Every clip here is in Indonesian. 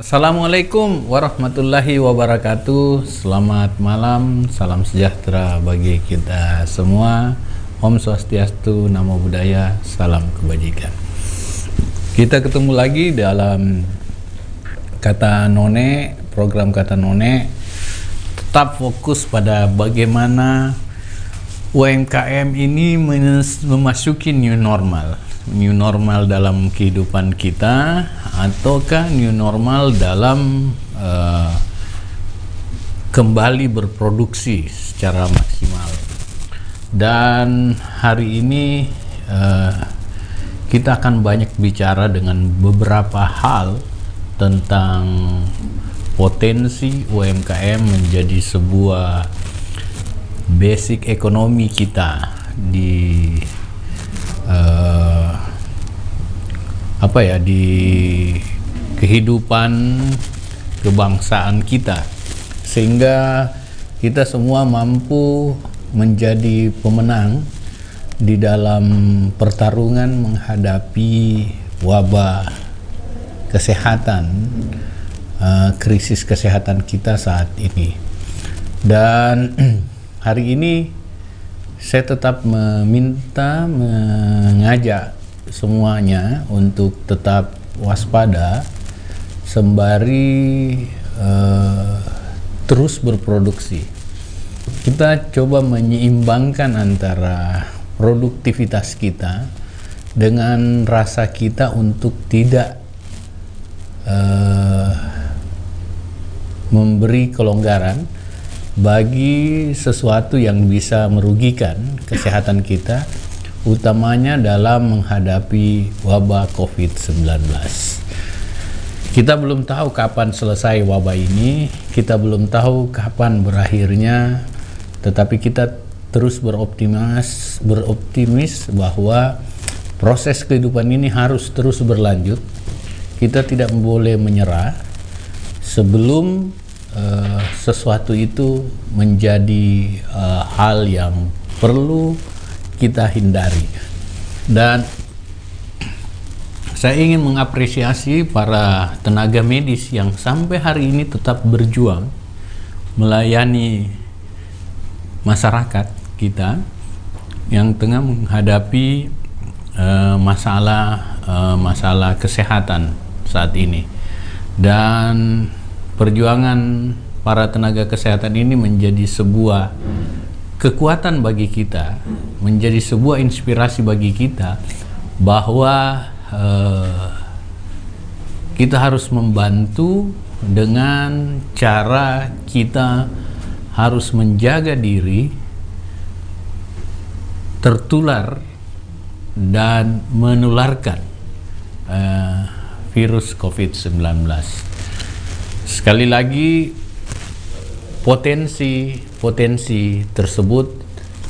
Assalamualaikum warahmatullahi wabarakatuh. Selamat malam, salam sejahtera bagi kita semua. Om Swastiastu, Namo Buddhaya, salam kebajikan. Kita ketemu lagi dalam Kata None, program Kata None. Tetap fokus pada bagaimana UMKM ini memasuki new normal. New normal dalam kehidupan kita ataukah new normal dalam kembali berproduksi secara maksimal. Dan hari ini kita akan banyak bicara dengan beberapa hal tentang potensi UMKM menjadi sebuah basic ekonomi kita di di kehidupan kebangsaan kita, sehingga kita semua mampu menjadi pemenang di dalam pertarungan menghadapi wabah kesehatan, krisis kesehatan kita saat ini. Dan hari ini saya tetap mengajak semuanya untuk tetap waspada sembari terus berproduksi. Kita coba menyeimbangkan antara produktivitas kita dengan rasa kita untuk tidak memberi kelonggaran bagi sesuatu yang bisa merugikan kesehatan kita, utamanya dalam menghadapi wabah COVID-19. Kita belum tahu kapan selesai wabah ini, kita belum tahu kapan berakhirnya, tetapi kita terus beroptimis bahwa proses kehidupan ini harus terus berlanjut. Kita tidak boleh menyerah sebelum sesuatu itu menjadi hal yang perlu kita hindari. Dan saya ingin mengapresiasi para tenaga medis yang sampai hari ini tetap berjuang melayani masyarakat kita yang tengah menghadapi masalah kesehatan saat ini. Dan perjuangan para tenaga kesehatan ini menjadi sebuah kekuatan bagi kita, menjadi sebuah inspirasi bagi kita bahwa kita harus membantu dengan cara kita harus menjaga diri tertular dan menularkan virus COVID-19. Sekali lagi, potensi tersebut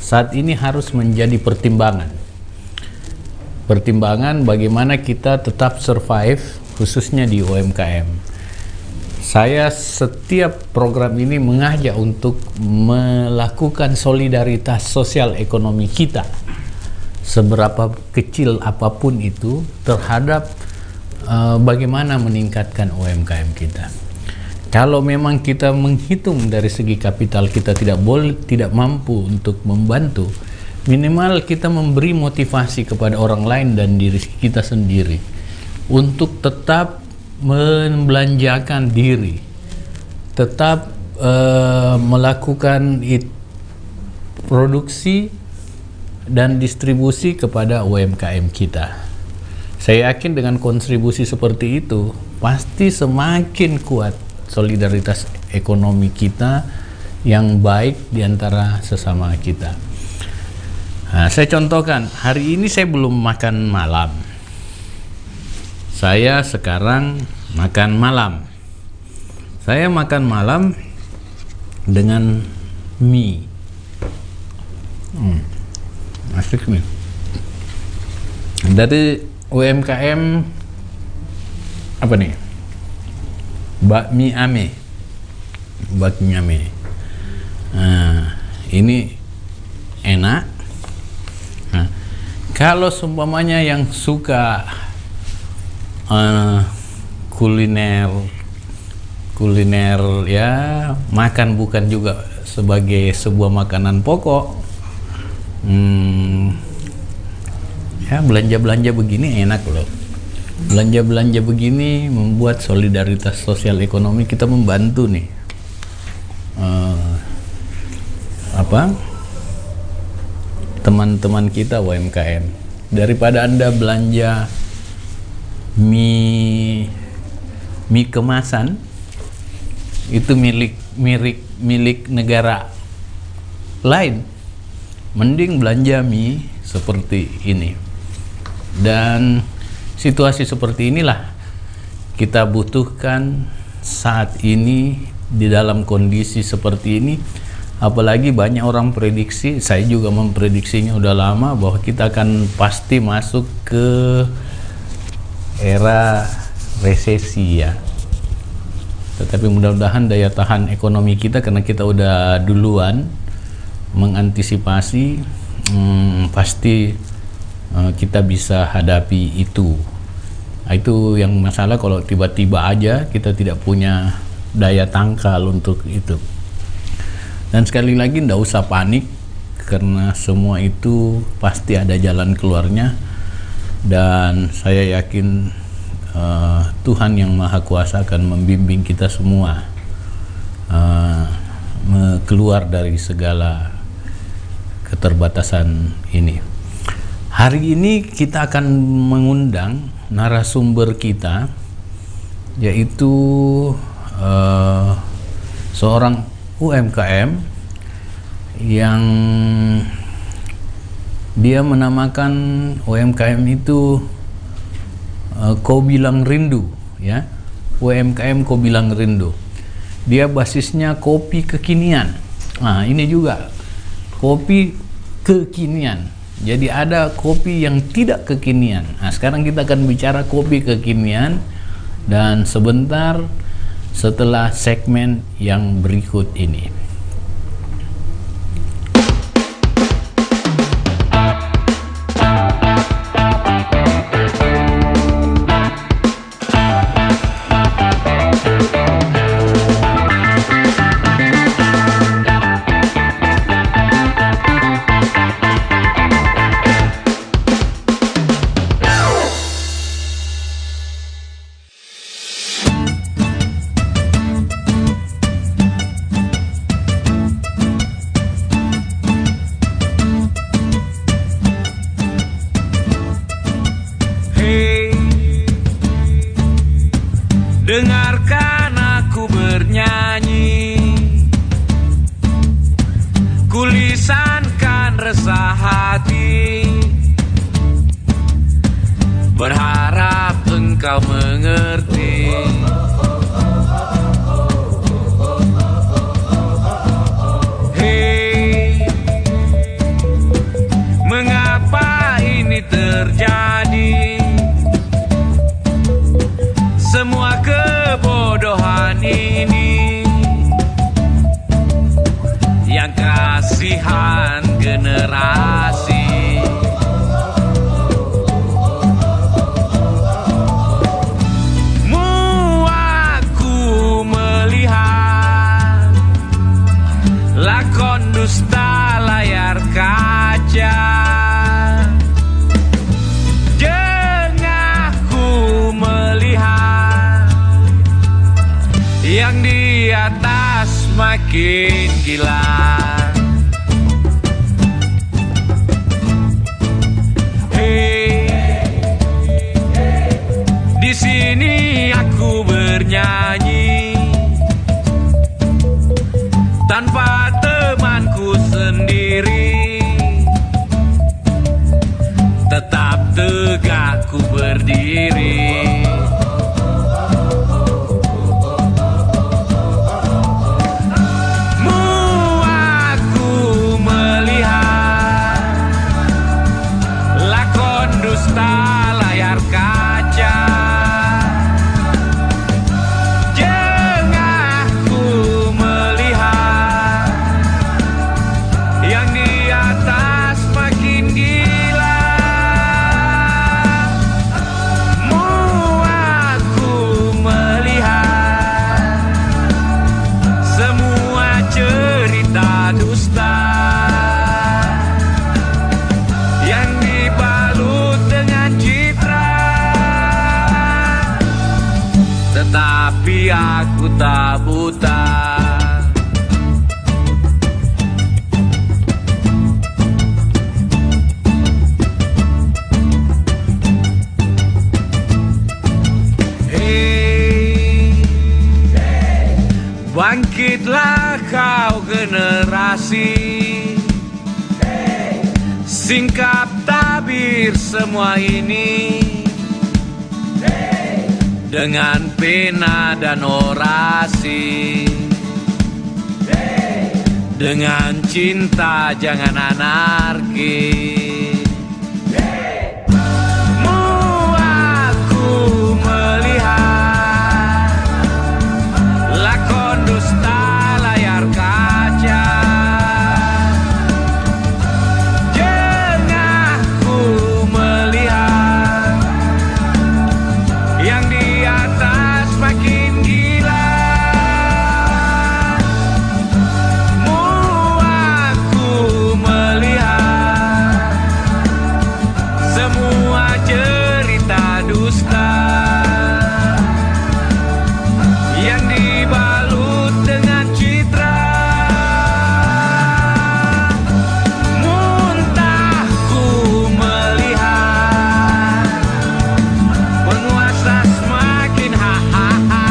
saat ini harus menjadi pertimbangan bagaimana kita tetap survive, khususnya di UMKM. Saya setiap program ini mengajak untuk melakukan solidaritas sosial ekonomi kita, seberapa kecil apapun itu, terhadap bagaimana meningkatkan UMKM kita. Kalau memang kita menghitung dari segi kapital kita tidak mampu untuk membantu, minimal kita memberi motivasi kepada orang lain dan diri kita sendiri untuk tetap membelanjakan diri, tetap melakukan produksi dan distribusi kepada UMKM kita. Saya yakin dengan kontribusi seperti itu pasti semakin kuat solidaritas ekonomi kita yang baik di antara sesama kita. Nah, saya contohkan, hari ini saya belum makan malam. Saya sekarang makan malam. Saya makan malam dengan mie. Asik nih. Dari UMKM apa nih? Bakmi Ame. Nah, ini enak. Nah, kalau seumpamanya yang suka kuliner kuliner ya, makan bukan juga sebagai sebuah makanan pokok. Ya belanja-belanja begini enak loh. Belanja-belanja begini membuat solidaritas sosial ekonomi, kita membantu nih teman-teman kita UMKM. Daripada Anda belanja mie kemasan itu milik negara lain, mending belanja mie seperti ini. Dan situasi seperti inilah kita butuhkan saat ini di dalam kondisi seperti ini. Apalagi banyak orang prediksi, saya juga memprediksinya udah lama, bahwa kita akan pasti masuk ke era resesi ya. Tetapi mudah-mudahan daya tahan ekonomi kita, karena kita udah duluan mengantisipasi, pasti kita bisa hadapi itu. Itu yang masalah kalau tiba-tiba aja kita tidak punya daya tangkal untuk itu. Dan sekali lagi nggak usah panik, karena semua itu pasti ada jalan keluarnya. Dan saya yakin Tuhan yang Maha Kuasa akan membimbing kita semua keluar dari segala keterbatasan ini. Hari ini kita akan mengundang narasumber kita, yaitu seorang UMKM yang dia menamakan UMKM itu Kau Bilang Rindu ya, UMKM Kau Bilang Rindu. Dia basisnya kopi kekinian. Nah, ini juga kopi kekinian. Jadi ada kopi yang tidak kekinian. Nah, sekarang kita akan bicara kopi kekinian, dan sebentar setelah segmen yang berikut ini. Dengarkan aku bernyanyi, kulisankan resah hati, berharap engkau mengerti. Hei, mengapa ini terjadi? Semua kebodohan ini, yang kasihan generasi. Aku melihat lakon dusta layar kaca. Yang di atas makin gila. Hey, di sini aku bernyanyi tanpa temanku sendiri, tetap tegak ku berdiri. Yang di kau generasi, singkap tabir semua ini dengan pena dan orasi, dengan cinta jangan anarki. Mu aku melihat lakon dusta layar kaca, jengahku melihat yang di atas makin gila. Mu aku melihat semua cerita dusta yang dibalut dengan citra. Muntahku melihat penguasa semakin hahaha,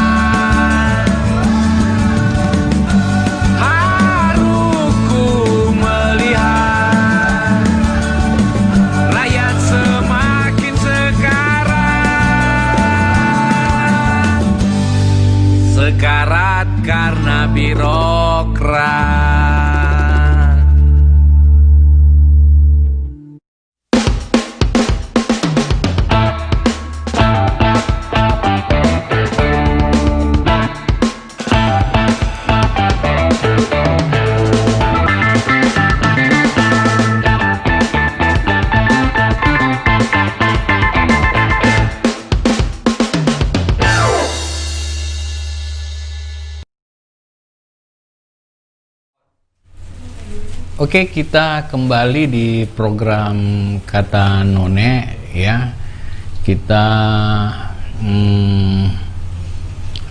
haruku melihat rakyat semakin sekarat karena birokrat. Oke, kita kembali di program Kata None ya. Kita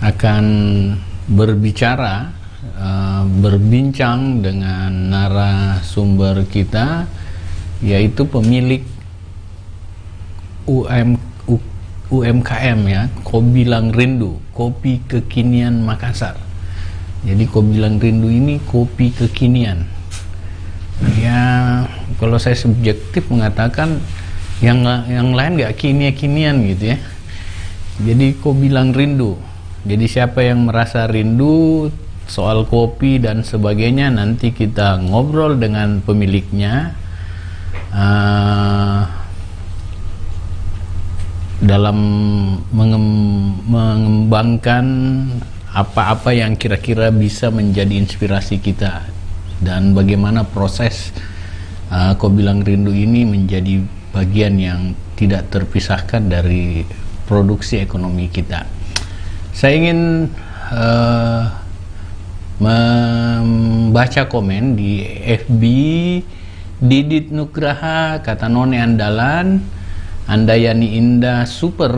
akan berbicara, berbincang dengan narasumber kita, yaitu pemilik UMKM ya, Kobilang Rindu, kopi kekinian Makassar. Jadi Kobilang Rindu ini kopi kekinian. Ya, kalau saya subjektif mengatakan yang lain nggak kinian gitu ya. Jadi Kobilang Rindu. Jadi siapa yang merasa rindu soal kopi dan sebagainya, nanti kita ngobrol dengan pemiliknya dalam mengembangkan apa-apa yang kira-kira bisa menjadi inspirasi kita, dan bagaimana proses Kobilang Rindu ini menjadi bagian yang tidak terpisahkan dari produksi ekonomi kita. Saya ingin membaca komen di FB Didit Nugraha, Kata None andalan, Andayani Indah super,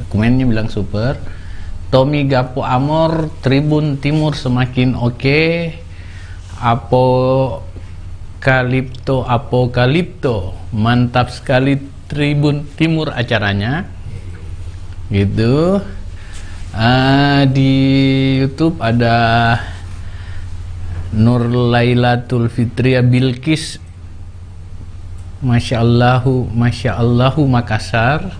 komennya bilang super. Tommy Gapo Amor, Tribun Timur semakin oke. Apokalipto, mantap sekali Tribun Timur acaranya, gitu. Di YouTube ada Nur Lailatul Fitria Bilkis, Masya Allahu Makassar.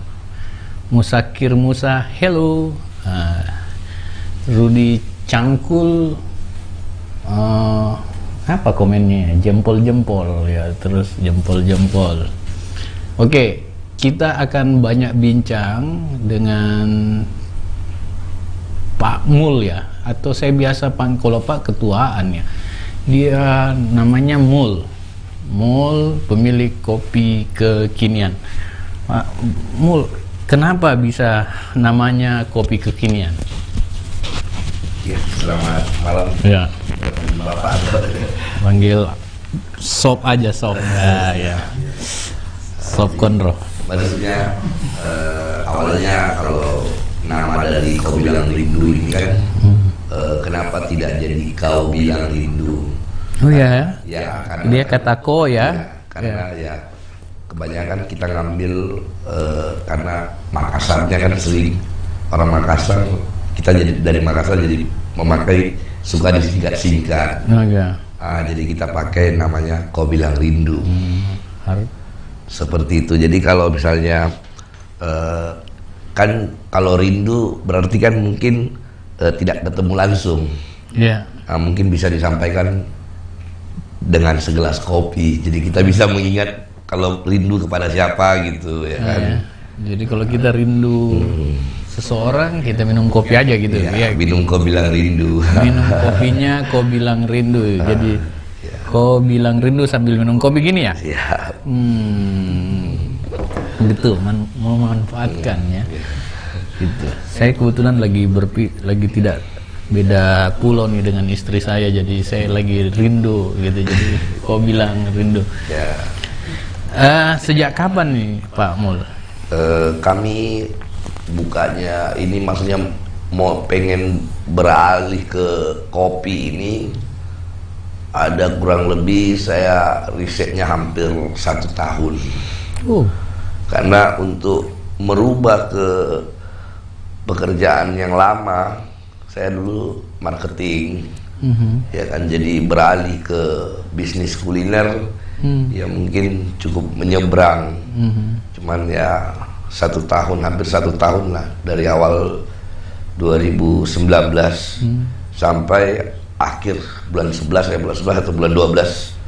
Musakir Musa, hello. Rudi Cangkul, apa komennya? Jempol-jempol ya, terus jempol-jempol. Oke, kita akan banyak bincang dengan Pak Mul ya, atau saya biasa panggil, kalau Pak ketuaan ya, dia namanya Mul, pemilik kopi kekinian. Pak Mul, kenapa bisa namanya kopi kekinian? Ya, selamat malam. Ya. Bapak Panggil Sob aja, Sob. Ya. Sob Konro. Maksudnya awalnya kalau nama dari Kau Bilang Rindu ini kan kenapa tidak jadi Kau Bilang Rindu? Oh ya. Ya, karena Dia kata ko ya. Karena ya kebanyakan kita ngambil karena Makassarnya kan sering orang Makassar, kita jadi dari Makassar jadi memakai suka disingkat-singkat. Jadi kita pakai namanya Kau Bilang Rindu. Seperti itu. Jadi kalau misalnya kan kalau rindu berarti kan mungkin tidak ketemu langsung. Mungkin bisa disampaikan dengan segelas kopi. Jadi kita bisa mengingat kalau rindu kepada siapa gitu ya kan. Jadi kalau kita rindu seseorang, kita minum kopi aja gitu. Minum Kau Bilang Rindu. Minum kopinya Kau Bilang Rindu. Jadi Kau Bilang Rindu sambil minum kopi gini ya? Gitu, memanfaatkan ya. Gitu. Saya kebetulan lagi tidak beda pulau nih dengan istri saya, jadi saya lagi rindu gitu. Jadi Kau Bilang Rindu. Sejak kapan nih Pak Mul? Kami bukanya ini maksudnya mau pengen beralih ke kopi ini ada kurang lebih saya risetnya hampir 1 tahun. Karena untuk merubah ke pekerjaan yang lama, saya dulu marketing, ya kan, jadi beralih ke bisnis kuliner, ya mungkin cukup menyeberang. Cuman ya 1 tahun, hampir 1 tahun lah, dari awal 2019 sampai akhir bulan 11 atau bulan 12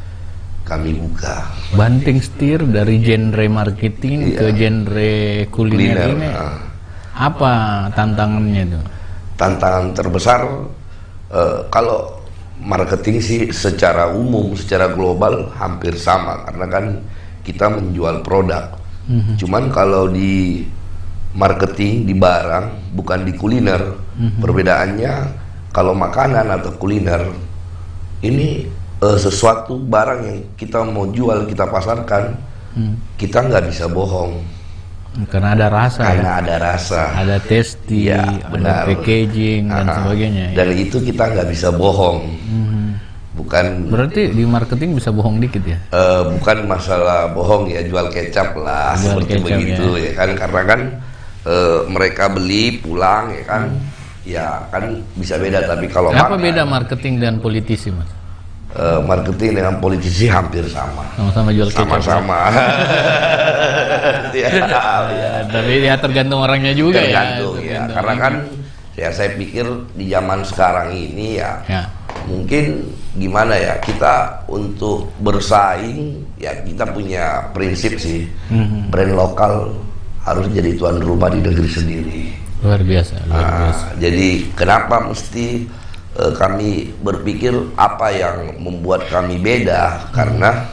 kami buka. Banting setir dari genre marketing ke genre kuliner ini. Apa tantangannya itu? Tantangan terbesar kalau marketing sih secara umum, secara global hampir sama, karena kan kita menjual produk. Cuman kalau di marketing, di barang, bukan di kuliner, perbedaannya kalau makanan atau kuliner ini sesuatu barang yang kita mau jual, kita pasarkan, kita nggak bisa bohong. Karena ada rasa. Ada rasa. Ada tasty, ada packaging dan sebagainya. Dan itu kita nggak bisa bohong. Bukan. Berarti di marketing bisa bohong dikit ya? Bukan masalah bohong ya, jual kecap lah, jual seperti kecap, begitu ya kan, karena kan mereka beli pulang ya kan, ya kan bisa beda. Tapi kalau apa beda marketing dan politisi, Mas? Marketing dengan politisi hampir sama. Sama-sama jual kecap. Sama-sama. Tapi ya tergantung orangnya juga. Tergantung ya. Karena kan ya saya pikir di zaman sekarang ini ya. Mungkin gimana ya, kita untuk bersaing ya kita punya prinsip sih, brand lokal harus jadi tuan rumah di negeri sendiri. Luar biasa. Jadi kenapa mesti kami berpikir apa yang membuat kami beda, karena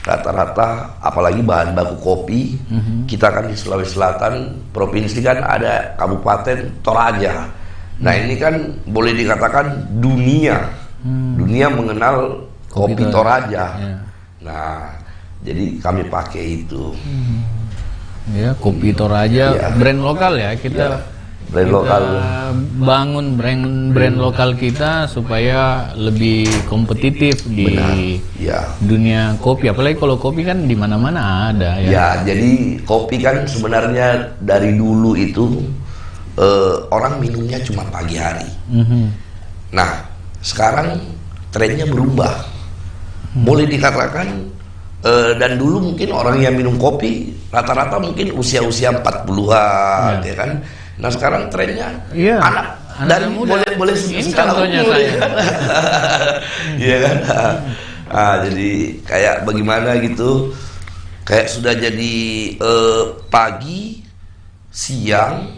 rata-rata apalagi bahan baku kopi, kita kan di Sulawesi Selatan, provinsi kan ada Kabupaten Toraja. Nah ini kan boleh dikatakan dunia mengenal kopi Toraja. Nah jadi kami pakai itu. Ya, kopi Toraja, brand lokal ya, kita brand lokal, bangun brand lokal kita supaya lebih kompetitif di dunia kopi. Apalagi kalau kopi kan di mana-mana ada ya. Ya, jadi kopi kan sebenarnya dari dulu itu orang minumnya cuma pagi hari. Nah, sekarang trennya berubah. Boleh dikatakan dan dulu mungkin orang yang minum kopi rata-rata mungkin usia-usia 40-an ya kan. Nah sekarang trennya anak dari muda. boleh skala umur ya. Iya kan. Jadi kayak bagaimana gitu, kayak sudah jadi pagi, siang,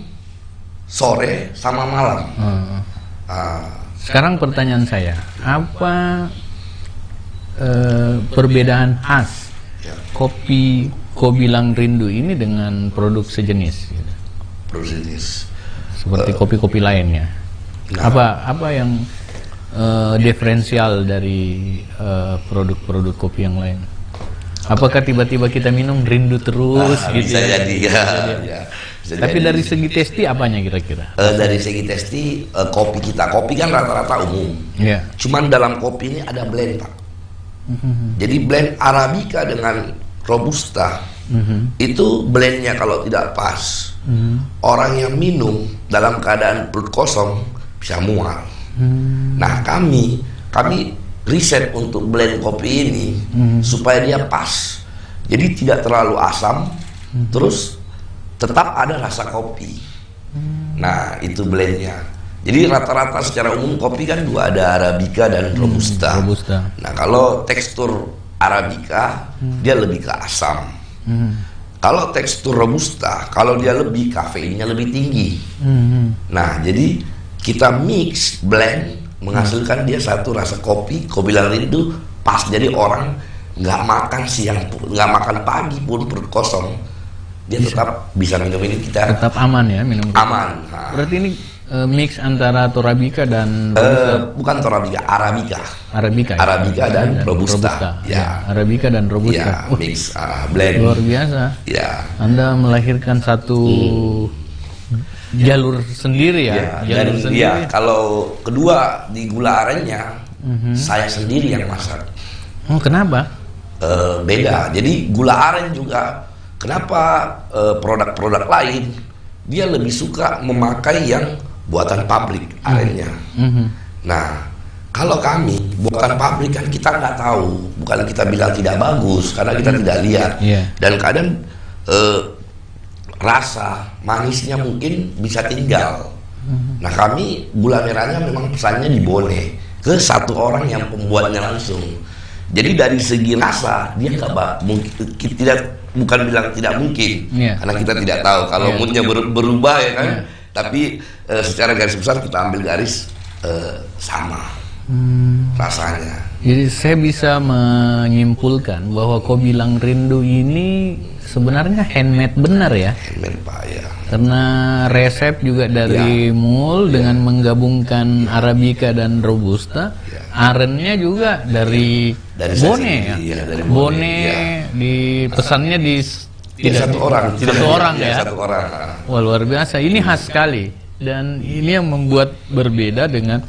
sore sama malam. Sekarang pertanyaan saya, apa perbedaan khas kopi Kau Bilang Rindu ini dengan produk sejenis? Seperti kopi-kopi lainnya. Apa yang diferensial dari produk-produk kopi yang lain? Apakah tiba-tiba kita minum rindu terus gitu? Bisa jadi ya. Tapi dari segi tasty apanya kira-kira? Dari segi tasty kopi kan rata-rata umum. Cuman dalam kopi ini ada blend, Pak. Jadi blend Arabica dengan Robusta, itu blendnya kalau tidak pas, orang yang minum dalam keadaan perut kosong bisa mual. Nah kami riset untuk blend kopi ini supaya dia pas, jadi tidak terlalu asam, terus tetap ada rasa kopi. Nah itu blendnya. Jadi rata-rata secara umum kopi kan dua, ada Arabica dan Robusta. Nah kalau tekstur Arabica dia lebih ke asam. Kalau tekstur Robusta, kalau dia lebih kafeinnya lebih tinggi. Nah jadi kita mix blend menghasilkan dia satu rasa kopi lang rindu pas. Jadi orang nggak makan siang pun, nggak makan pagi pun perut kosong, dia tetap bisa minum ini. Kita tetap aman ya minum. Aman. Nah. Berarti ini mix antara Torabika dan bukan Torabika, Arabica. Arabica dan Robusta. Ya. Arabica dan Robusta. Ya, mix blend. Luar biasa. Ya. Anda melahirkan satu jalur sendiri ya. Jalur sendiri. Ya, kalau kedua di gula arennya saya sendiri yang masak. Oh, kenapa? Beda. Jadi gula aren juga kenapa produk-produk lain dia lebih suka memakai yang buatan pabrik arennya. Nah, kalau kami buatan pabrik kan kita nggak tahu, bukan kita bilang tidak bagus karena kita tidak lihat. Dan kadang rasa manisnya mungkin bisa tinggal. Nah kami gula merahnya memang pesannya di Bone ke satu orang yang pembuatnya langsung. Jadi dari segi rasa dia nggak mungkin, bukan bilang tidak mungkin, karena kita tidak tahu kalau moodnya berubah ya kan. Tapi secara garis besar kita ambil garis sama rasanya. Jadi saya bisa menyimpulkan bahwa kopi lang rindu ini sebenarnya handmade benar ya? Handmade Pak ya. Karena resep juga dari Mul dengan menggabungkan Arabica dan Robusta. Arennya juga dari Bone ya? Dari Bone di pesannya di satu orang. Satu orang ya? Satu orang. Wah luar biasa, ini khas sekali. Dan ini yang membuat berbeda dengan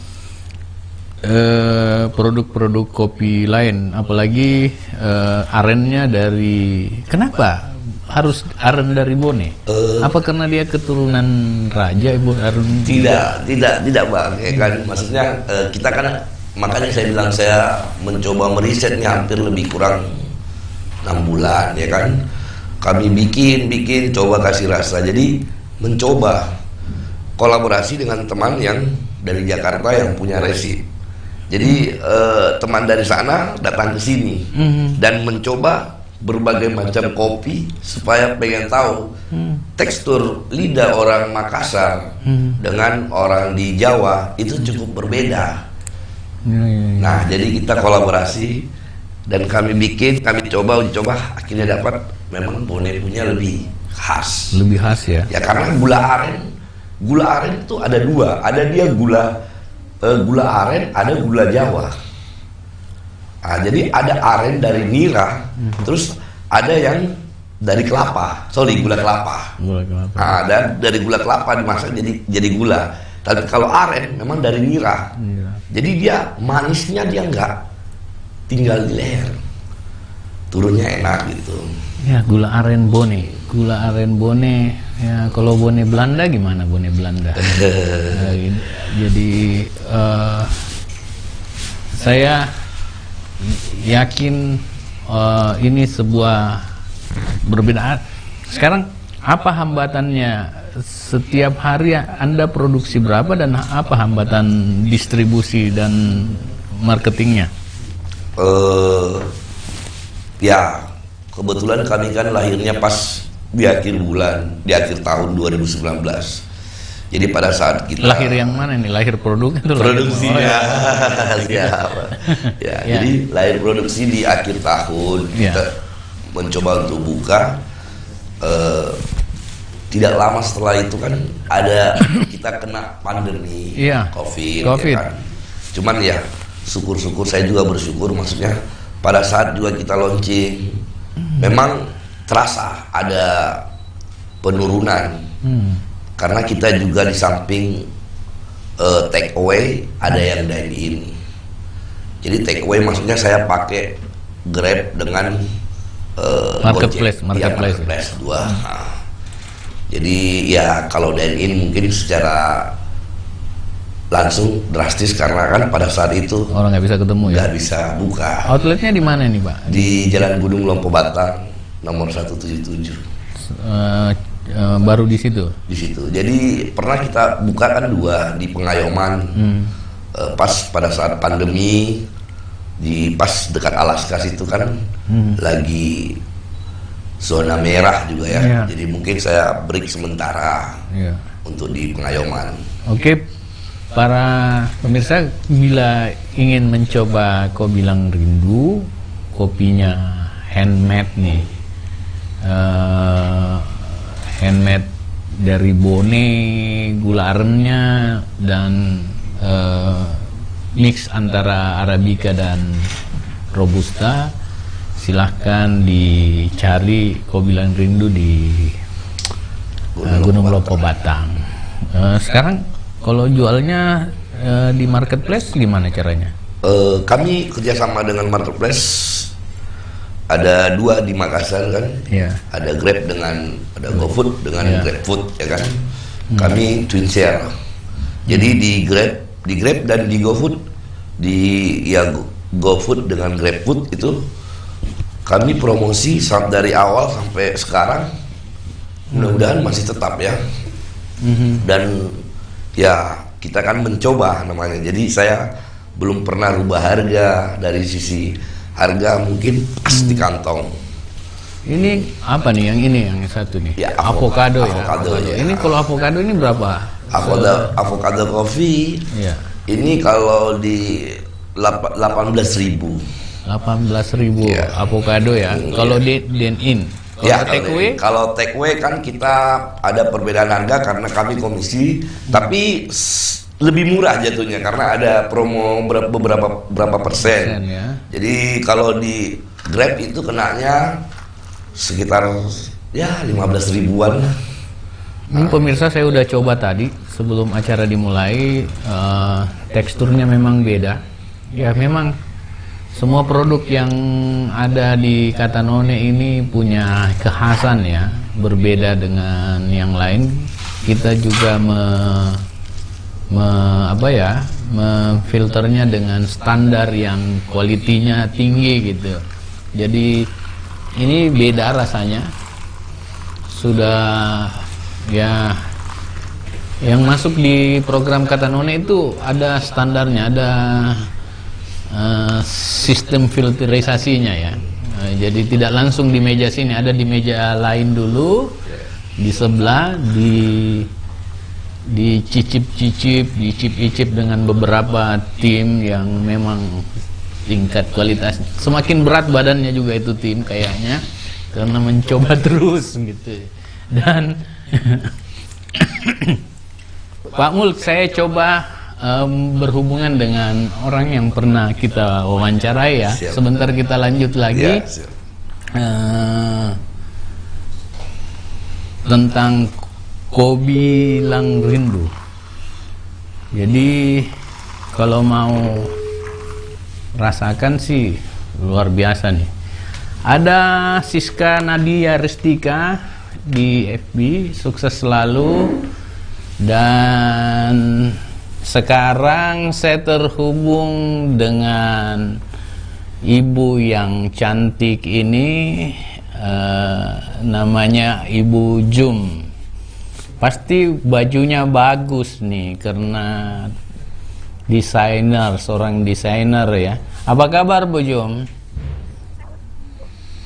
produk-produk kopi lain, apalagi arennya dari, kenapa harus aren dari Bone? Apa karena dia keturunan raja Ibu Aren? Tidak Bang, ya kan maksudnya kita kan, makanya saya bilang saya mencoba merisetnya hampir lebih kurang 6 bulan ya kan. Kami bikin coba kasih rasa, jadi mencoba kolaborasi dengan teman yang dari Jakarta yang punya resip. Jadi teman dari sana datang ke sini dan mencoba berbagai macam kopi supaya pengen tahu tekstur lidah orang Makassar dengan orang di Jawa itu cukup berbeda. Nah jadi kita kolaborasi dan kami coba akhirnya dapat, memang Bone punya lebih khas. Lebih khas ya? Ya karena gula aren itu ada dua, ada dia gula aren, ada gula Jawa. Nah, jadi ada aren dari nira, terus ada yang dari kelapa, gula kelapa. Nah, dan dari gula kelapa dimasak jadi gula. Tapi kalau aren memang dari nira. Jadi dia manisnya dia enggak tinggal di leher, turunnya enak gitu. Ya gula aren Bone. Ya kalau Bone Belanda gimana Bone Belanda? Jadi saya yakin ini sebuah berbeda. Sekarang apa hambatannya? Setiap hari Anda produksi berapa dan apa hambatan distribusi dan marketingnya? Ya kebetulan kami kan lahirnya pas di akhir tahun 2019. Jadi pada saat kita lahir yang mana nih? Lahir produk itu produksinya. Jadi lahir produksi di akhir tahun. Kita mencoba untuk buka. Tidak lama setelah itu kan kita kena pandemi COVID. Ya kan? Cuman ya syukur-syukur, saya juga bersyukur, maksudnya pada saat juga kita launching memang terasa ada penurunan. Karena kita juga di samping take away ada yang dine in. Jadi take away maksudnya saya pakai Grab dengan marketplace dua. Jadi ya kalau dine in mungkin secara langsung drastis karena kan pada saat itu Orang nggak bisa ketemu ya. nggak bisa buka. Outletnya di mana nih Pak? Di Jalan Gunung Lompo Batang nomor 177 Baru di situ. di situ. Jadi pernah kita buka kan 2 di Pengayoman pas pada saat pandemi di pas dekat Alaska situ kan lagi zona merah juga ya. Iya. Jadi mungkin saya break sementara Iya. untuk di Pengayoman. Oke, para pemirsa, bila ingin mencoba Kopi Bilang Rindu, kopinya handmade nih, handmade dari bone, gula arennya, dan mix antara Arabica dan Robusta. Silahkan dicari Kopi Bilang Rindu di Gunung Lompo Batang. Sekarang kalau jualnya di marketplace gimana caranya? Kami kerjasama dengan marketplace, ada 2 di Makassar kan. Iya. Ada Grab dengan ada GoFood dengan Iya. GrabFood ya kan. Kami twin share. Jadi di Grab dan di GoFood, di GoFood dengan GrabFood itu kami promosi dari awal sampai sekarang, mudah-mudahan masih tetap ya. Dan ya kita kan mencoba namanya. Jadi saya belum pernah rubah harga. Dari sisi harga mungkin pas di kantong. Ini apa nih yang ini yang satu nih? Ya, avocado ya. avocado, ya. Ini kalau avocado ini berapa? Avocado coffee Iya. ini kalau di 18.000. 18.000 Iya. avocado ya. Kalau dine in. Kalau Ya, take away? kalau take away kan kita ada perbedaan harga karena kami komisi, tapi lebih murah jatuhnya karena ada promo berapa persen. Ya. Jadi kalau di Grab itu kenanya sekitar ya 15 ribuan. Ini pemirsa, saya udah coba tadi sebelum acara dimulai, teksturnya memang beda. Ya memang semua produk yang ada di Katanone ini punya kekhasan ya, berbeda dengan yang lain. Kita juga memfilternya dengan standar yang kualitinya tinggi gitu. Jadi ini beda rasanya. Sudah ya, yang masuk di program Katanone itu ada standarnya, ada sistem filterisasinya ya. Jadi tidak langsung di meja sini, ada di meja lain dulu, di sebelah, dicicip dengan beberapa tim yang memang tingkat kualitas. Semakin berat badannya juga itu tim kayaknya, karena mencoba terus gitu. Dan Pak Mulk, saya coba berhubungan dengan orang yang pernah kita wawancarai ya. Siap. Sebentar kita lanjut lagi. Ya, siap. Tentang Kopi Bilang Rindu. Jadi kalau mau rasakan sih luar biasa nih. Ada Siska Nadia Restika di FB, sukses selalu. Dan sekarang saya terhubung dengan ibu yang cantik ini, namanya Ibu Jum. Pasti bajunya bagus nih karena desainer, seorang desainer ya. Apa kabar Bu Jum?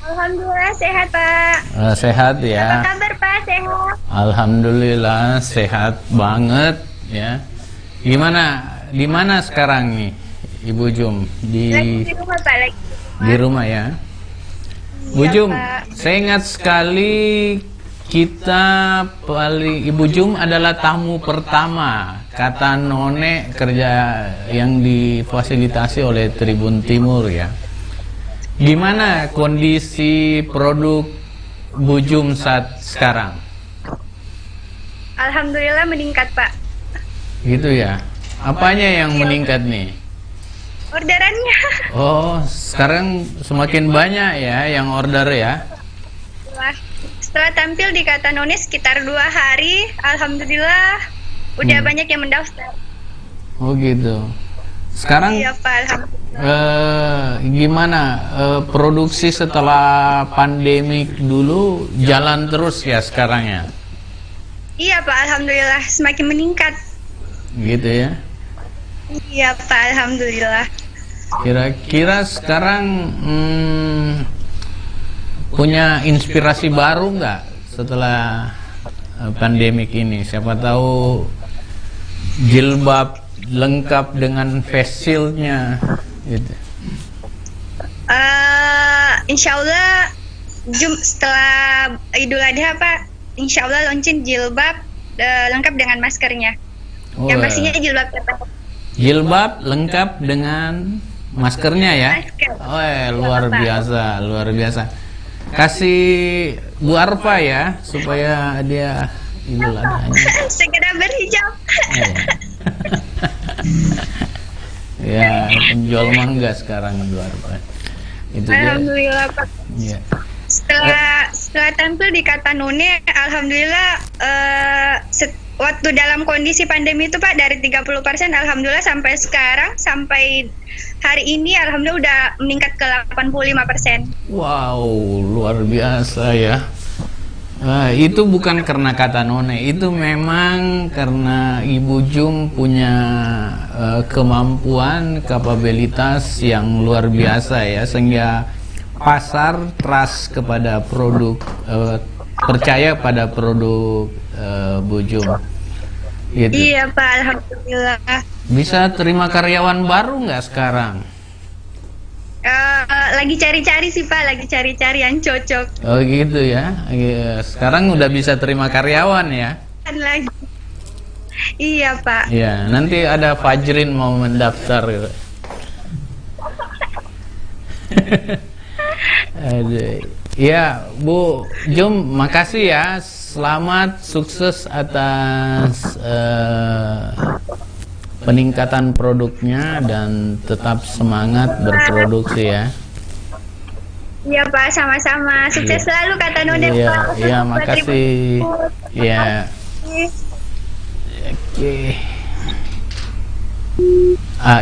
Alhamdulillah sehat Pak. Sehat ya. Apa kabar Pak? Sehat. Alhamdulillah sehat banget ya. Di mana sekarang nih Ibu Jum? Lagi di rumah Pak lagi. Di rumah ya. Bu Iya, Jum, Pak. saya ingat sekali Ibu Jum adalah tamu pertama Katanone kerja yang difasilitasi oleh Tribun Timur ya. Gimana kondisi produk Bu Jum saat sekarang? Alhamdulillah meningkat Pak. Gitu ya. Apanya yang meningkat nih? Orderannya. Oh, sekarang semakin banyak ya yang order ya. Setelah tampil di Katanone sekitar 2 hari, alhamdulillah udah banyak yang mendaftar. Oh gitu. Sekarang Iya Pak, alhamdulillah. gimana produksi setelah pandemik dulu jalan terus ya sekarang ya? Iya Pak, alhamdulillah semakin meningkat. Gitu ya. Iya Pak, alhamdulillah. Kira-kira sekarang punya inspirasi baru nggak setelah pandemik ini? Siapa tahu jilbab lengkap dengan face shield-nya gitu. Insya Allah setelah Idul Adha Pak, Insya Allah launching jilbab lengkap dengan maskernya. Yang pastinya jilbab Jilbab lengkap dengan maskernya ya. Masker. Luar biasa, luar biasa. Kasih Bu Arfa ya supaya dia Idul Adha-nya. segera berhijab. Ya, penjual mangga sekarang Bu Arfa. Itu dia. Alhamdulillah Pak. Ya. Setelah tampil di Katanone, alhamdulillah waktu dalam kondisi pandemi itu Pak dari 30% alhamdulillah sampai sekarang sampai hari ini alhamdulillah udah meningkat ke 85%. Wow, luar biasa ya. Itu bukan karena Katanone, itu memang karena Ibu Jum punya kemampuan, kapabilitas yang luar biasa ya, sehingga pasar trust kepada produk, percaya pada produk Bu Jum. Gitu. Iya Pak, alhamdulillah. Bisa terima karyawan baru nggak sekarang? Lagi cari-cari sih Pak, lagi cari-cari yang cocok. Oh gitu ya. Sekarang udah bisa terima karyawan ya? Kan lagi. Iya Pak. Ya, nanti ada Fajrin mau mendaftar gitu. Aduh. Ya, Bu Jum, makasih ya. Selamat, sukses atas peningkatan produknya dan tetap semangat berproduksi ya. Iya Pak, sama-sama. Sukses selalu Katanone Iya, Pak. iya, makasih. Ya. Oke.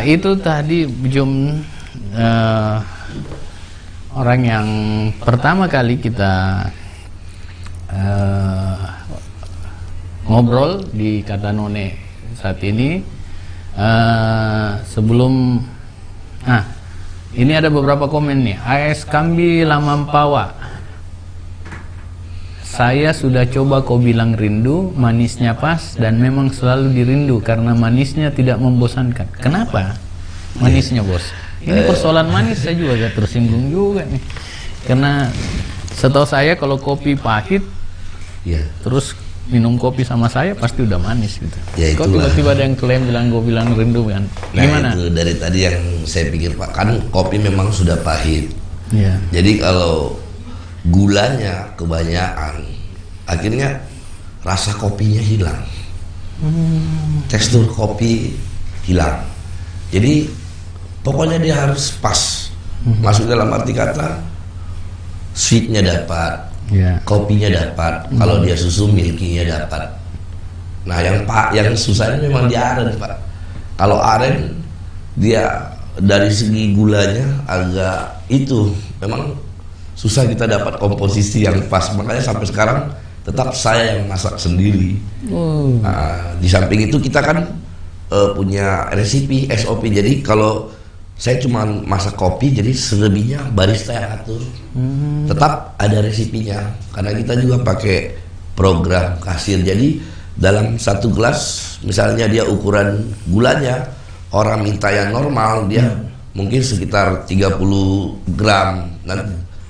Itu tadi Jum orang yang pertama kali kita ngobrol di Katanone saat ini. Sebelum ini ada beberapa komen nih. AS Kambi Lamampawa, saya sudah coba kau bilang rindu, manisnya pas dan memang selalu dirindu karena manisnya tidak membosankan. Kenapa manisnya bos? Ini persoalan manis saya juga agak tersinggung juga nih, karena setahu saya kalau kopi pahit terus minum kopi sama saya pasti udah manis gitu. Ya, kok tiba-tiba ada yang klaim gue bilang rindu kan? Gimana? Nah, itu dari tadi yang saya pikir Pak, kan kopi memang sudah pahit. Iya. Jadi kalau gulanya kebanyakan, akhirnya rasa kopinya hilang. Tekstur kopi hilang. Jadi pokoknya dia harus pas. Masuk dalam arti kata sweetnya dapat. Kopinya dapat, kalau dia susu milkinya dapat. Nah yang susahnya memang di aren Pak. Kalau aren dia dari segi gulanya agak itu memang susah kita dapat komposisi yang pas. Makanya sampai sekarang tetap saya yang masak sendiri. Nah, di samping itu kita kan punya resipi SOP. Jadi kalau saya cuma masak kopi, jadi selebihnya barista yang atur. Tetap ada resipinya, karena kita juga pakai program kasir. Jadi dalam satu gelas, misalnya dia ukuran gulanya, orang minta yang normal, dia mungkin sekitar 30 gram.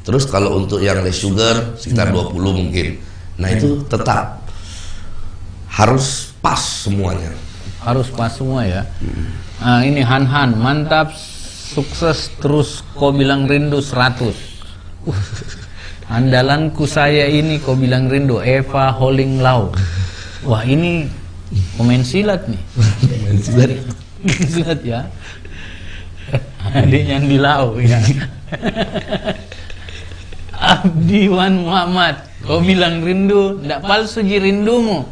Terus kalau untuk yang less sugar, sekitar 20 mungkin. Nah itu tetap harus pas semuanya. Harus pas semua ya. Ini Han, mantap. Sukses terus, kau bilang rindu 100. Andalanku saya ini kau bilang rindu, Eva Holing Lau. Wah ini pemain silat nih. Pemain silat. Silat ya. Adiknya di Lau ya. Abdi Wan Muhammad, kau bilang rindu, ndak palsu ji rindumu.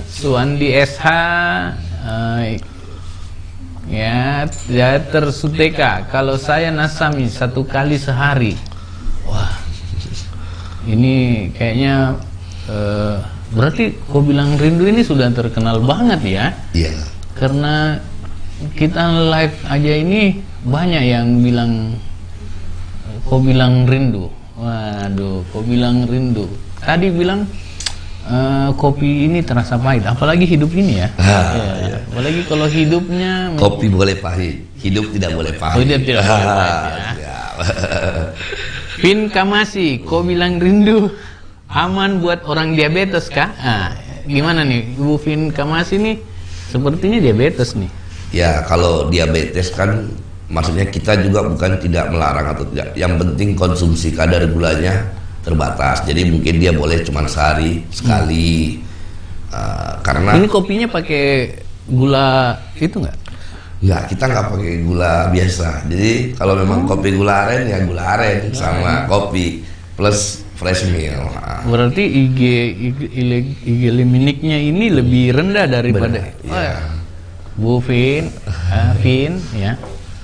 Suandi SH, ya Teater Suteka. Kalau saya Nasami 1 kali sehari. Wah, ini kayaknya berarti Kau Bilang Rindu ini sudah terkenal banget ya? Iya. Karena kita live aja ini banyak yang bilang Kau Bilang Rindu. Waduh, Kau Bilang Rindu. Tadi bilang kopi ini terasa pahit, apalagi hidup ini ya. Ya. Apalagi kalau hidupnya Kopi boleh pahit, hidup tidak boleh pahit. hidup tidak boleh pahit ya. Pin Kamasi, Kau Bilang Rindu aman buat orang diabetes kah? Gimana nih Ibu Pin Kamasi nih? Sepertinya diabetes nih. Ya, kalau diabetes kan maksudnya kita juga bukan tidak melarang atau tidak. Yang penting konsumsi kadar gulanya terbatas. Jadi mungkin dia boleh cuma sehari sekali. Karena Ini kopinya pakai gula itu nggak? nggak, kita nggak pakai gula biasa. Jadi kalau memang kopi gula aren ya gula aren sama kopi plus fresh milk. Berarti IG liminiknya ini lebih rendah daripada. Benar, iya. Bu Vin, Vin ya.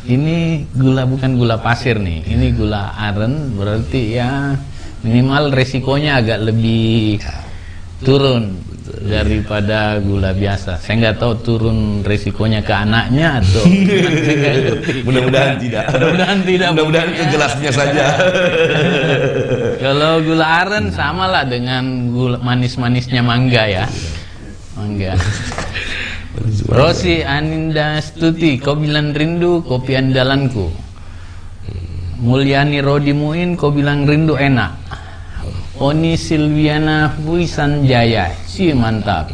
Ini gula bukan gula pasir nih. Ini gula aren, berarti ya minimal resikonya agak lebih turun daripada gula biasa. Saya nggak tahu turun resikonya ke anaknya atau Mudah-mudahan tidak. Mudah-mudahan tidak. Mudah-mudahan ke gelasnya saja. Kalau gula aren sama lah dengan gula manis-manisnya mangga ya. Mangga. Rosi Aninda Stuti, Kau Bilang Rindu kopi andalanku. Mulyani Rodi Muin, Kau Bilang Rindu enak. Oni Silviana Wisan Jaya, si mantap.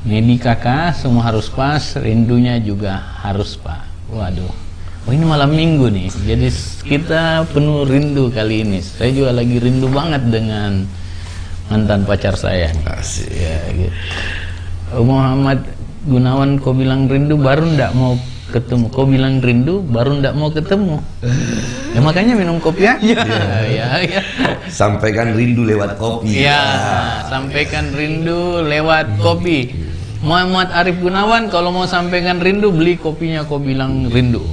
Nedi kakak, semua harus pas, rindunya juga harus pak. Waduh, ini malam minggu nih, jadi kita penuh rindu kali ini. Saya juga lagi rindu banget dengan mantan pacar saya. Asik. Ya, gitu. Muhammad Gunawan, Kau Bilang Rindu baru ndak mau ketemu. Kau bilang rindu baru ndak mau ketemu. Ya makanya minum kopi aja. Ya. Sampaikan rindu lewat kopi. Ya, sampaikan rindu lewat kopi. Muhammad Arif Gunawan, kalau mau sampaikan rindu beli kopinya Kau Bilang Rindu.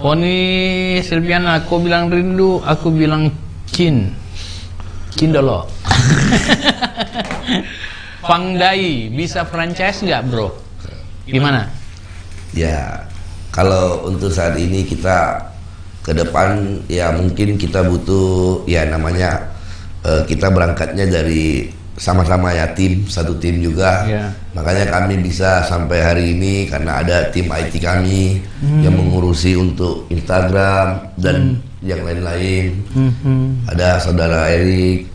Poni Silviana, Kau Bilang Rindu, aku bilang Cin dolo. Pangdai, bisa franchise nggak bro? Gimana? Ya, kalau untuk saat ini kita ke depan ya mungkin kita butuh ya namanya kita berangkatnya dari sama-sama ya satu tim juga. Ya. Makanya kami bisa sampai hari ini karena ada tim IT kami yang mengurusi untuk Instagram dan yang lain-lain. Ada saudara Erik,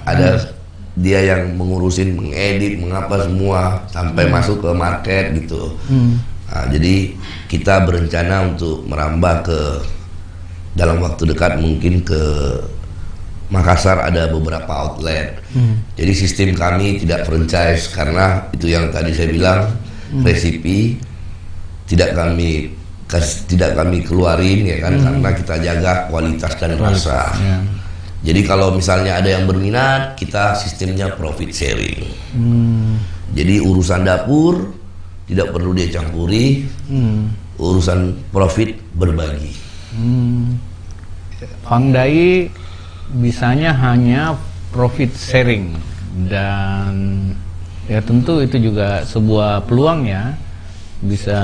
ada dia yang mengurusin, mengedit, mengapa semua sampai masuk ke market gitu. Jadi kita berencana untuk merambah ke dalam waktu dekat mungkin ke Makassar, ada beberapa outlet. Jadi sistem kami tidak franchise karena itu yang tadi saya bilang resipi tidak kami keluarin ya kan, karena kita jaga kualitas dan rasa. Jadi kalau misalnya ada yang berminat, kita sistemnya profit sharing. Jadi urusan dapur tidak perlu dia campuri, urusan profit berbagi. Pangdai bisanya hanya profit sharing, dan ya tentu itu juga sebuah peluang ya, bisa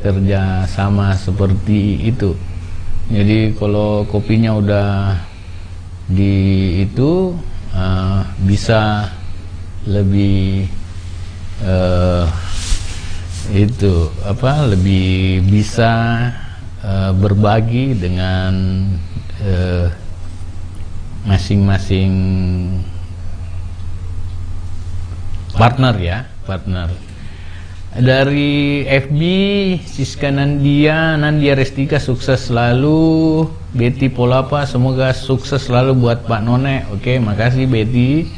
kerja sama seperti itu. Jadi kalau kopinya udah di itu bisa lebih lebih bisa berbagi dengan masing-masing partner. Dari FB Siska Nandia Restika, sukses selalu. Betty Polapa, semoga sukses selalu buat Pak None. Oke, makasih Betty.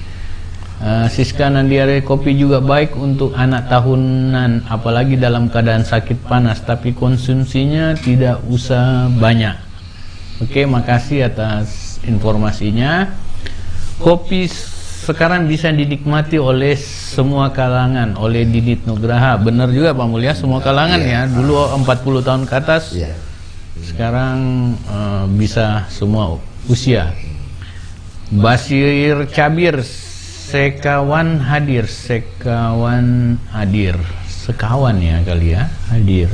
Siska Nandia, kopi juga baik untuk anak tahunan, apalagi dalam keadaan sakit panas, tapi konsumsinya tidak usah banyak. Oke, makasih atas informasinya. Kopi sekarang bisa dinikmati oleh semua kalangan, oleh Didit Nugraha. Benar juga Pak Mulya, semua kalangan ya. Dulu 40 tahun ke atas, Iya. sekarang bisa semua usia. Basir Cabir, sekawan hadir, sekawan ya kali ya, hadir.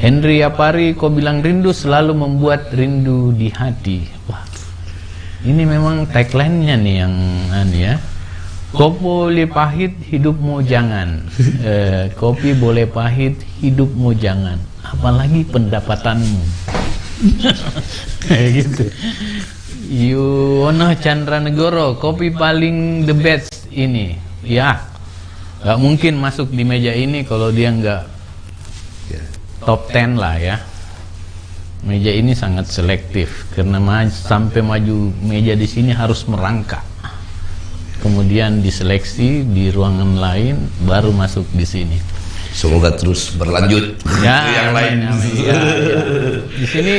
Henry Apari, kau bilang rindu selalu membuat rindu di hati. Wah, ini memang tagline-nya nih yang ya. Kopi boleh pahit, hidupmu jangan. Kopi boleh pahit, hidupmu jangan. Apalagi pendapatanmu. Kayak gitu. Yuwono Chandranegoro, kopi paling the best ini. Ya, nggak mungkin masuk di meja ini kalau dia nggak top 10 lah ya. Meja ini sangat selektif karena sampai maju meja di sini harus merangkak. Kemudian diseleksi di ruangan lain baru masuk di sini. Semoga terus berlanjut. Ya, yang lain. amin. Ya. Di sini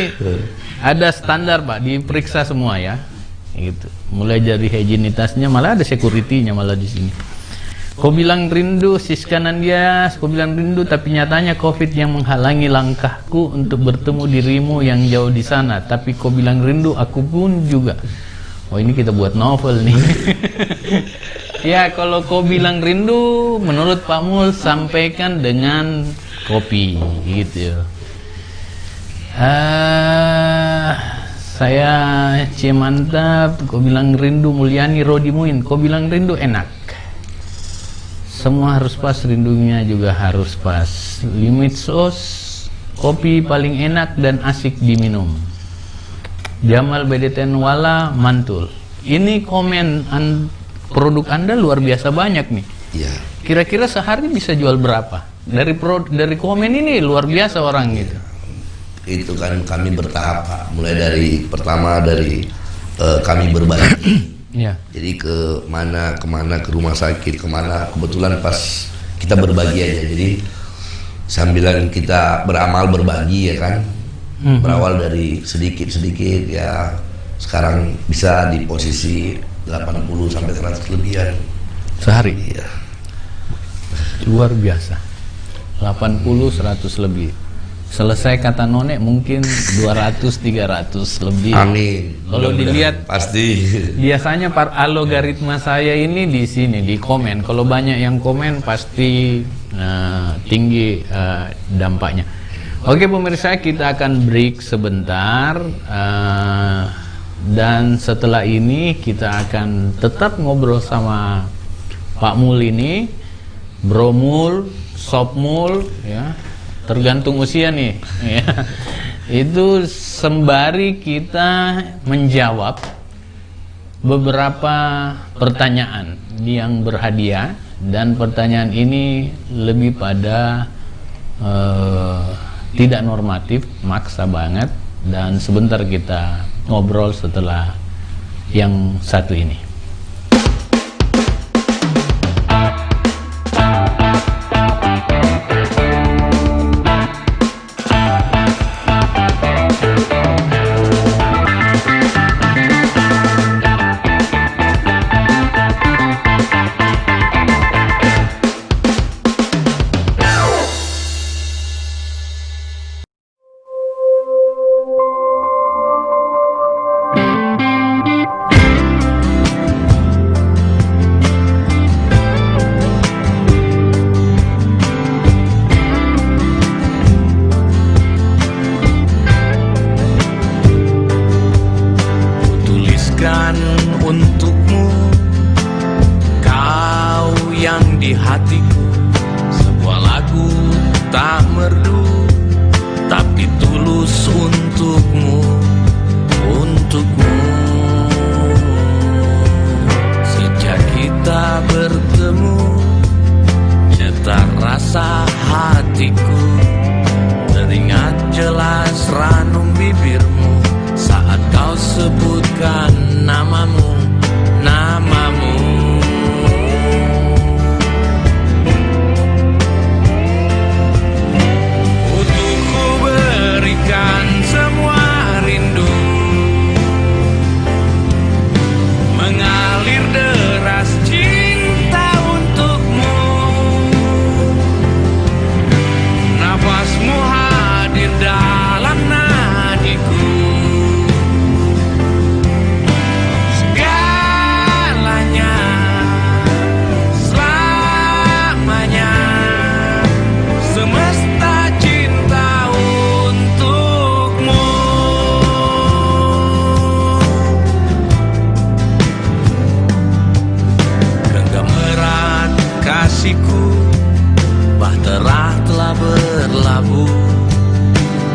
ada standar Pak, diperiksa semua ya. Gitu. Mulai dari higienitasnya, malah ada security-nya malah di sini. Kau bilang rindu, Siska Nandia, kau bilang rindu, tapi nyatanya COVID yang menghalangi langkahku untuk bertemu dirimu yang jauh di sana. Tapi kau bilang rindu, aku pun juga. Oh, ini kita buat novel nih. Ya, kalau kau bilang rindu, menurut Pak Mul, sampaikan dengan kopi, gitu. Saya Mantap, kau bilang rindu. Mulyani Rodimuin, kau bilang rindu enak. Semua harus pas, rindunya juga harus pas. Limit sos, kopi paling enak dan asik diminum. Jamal Bedeten Wala, mantul. Ini komen produk Anda luar biasa banyak nih. Iya. Kira-kira sehari bisa jual berapa? Dari komen ini luar biasa orang gitu. Itu kan kami bertahap, Pak. Mulai dari pertama dari kami berbagi. Ya. Jadi kemana ke rumah sakit, kemana, kebetulan pas kita berbagi aja. Jadi sambilan kita beramal berbagi ya kan. Berawal dari sedikit-sedikit ya, sekarang bisa di posisi 80 sampai 100 lebihan Sehari. ya. Luar biasa. 80-100 lebih. Selesai kata None mungkin 200-300 lebih. Amin. Kalau dilihat pasti biasanya algoritma saya ini di sini di komen. Kalau banyak yang komen pasti tinggi dampaknya. Oke pemirsa, kita akan break sebentar dan setelah ini kita akan tetap ngobrol sama Pak Mul ini, Bro Mul, Sob Mul, ya. Tergantung usia nih ya. Itu sembari kita menjawab beberapa pertanyaan yang berhadiah, dan pertanyaan ini lebih pada tidak normatif, maksa banget, dan sebentar kita ngobrol setelah yang satu ini. mampu.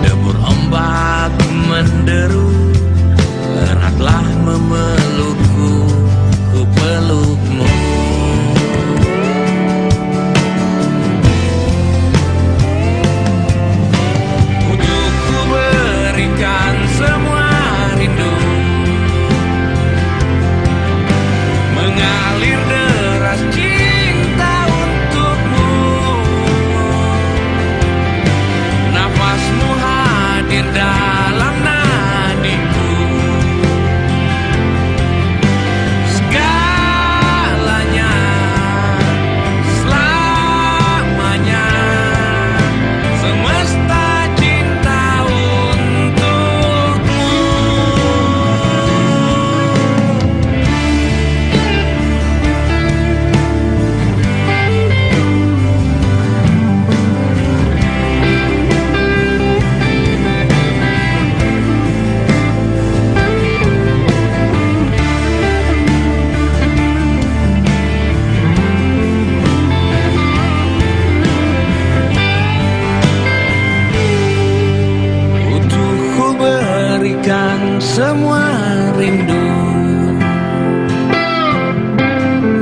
Debur ombak menderu, eratlah memelukku, ku pelukmu. Untuk ku berikan semua rindu, mengalir deras cinta untukmu. Nafasmu hadir dalam nadiku, segalanya, selamanya, semesta cinta untukmu. Untuk ku berikan semua rindu,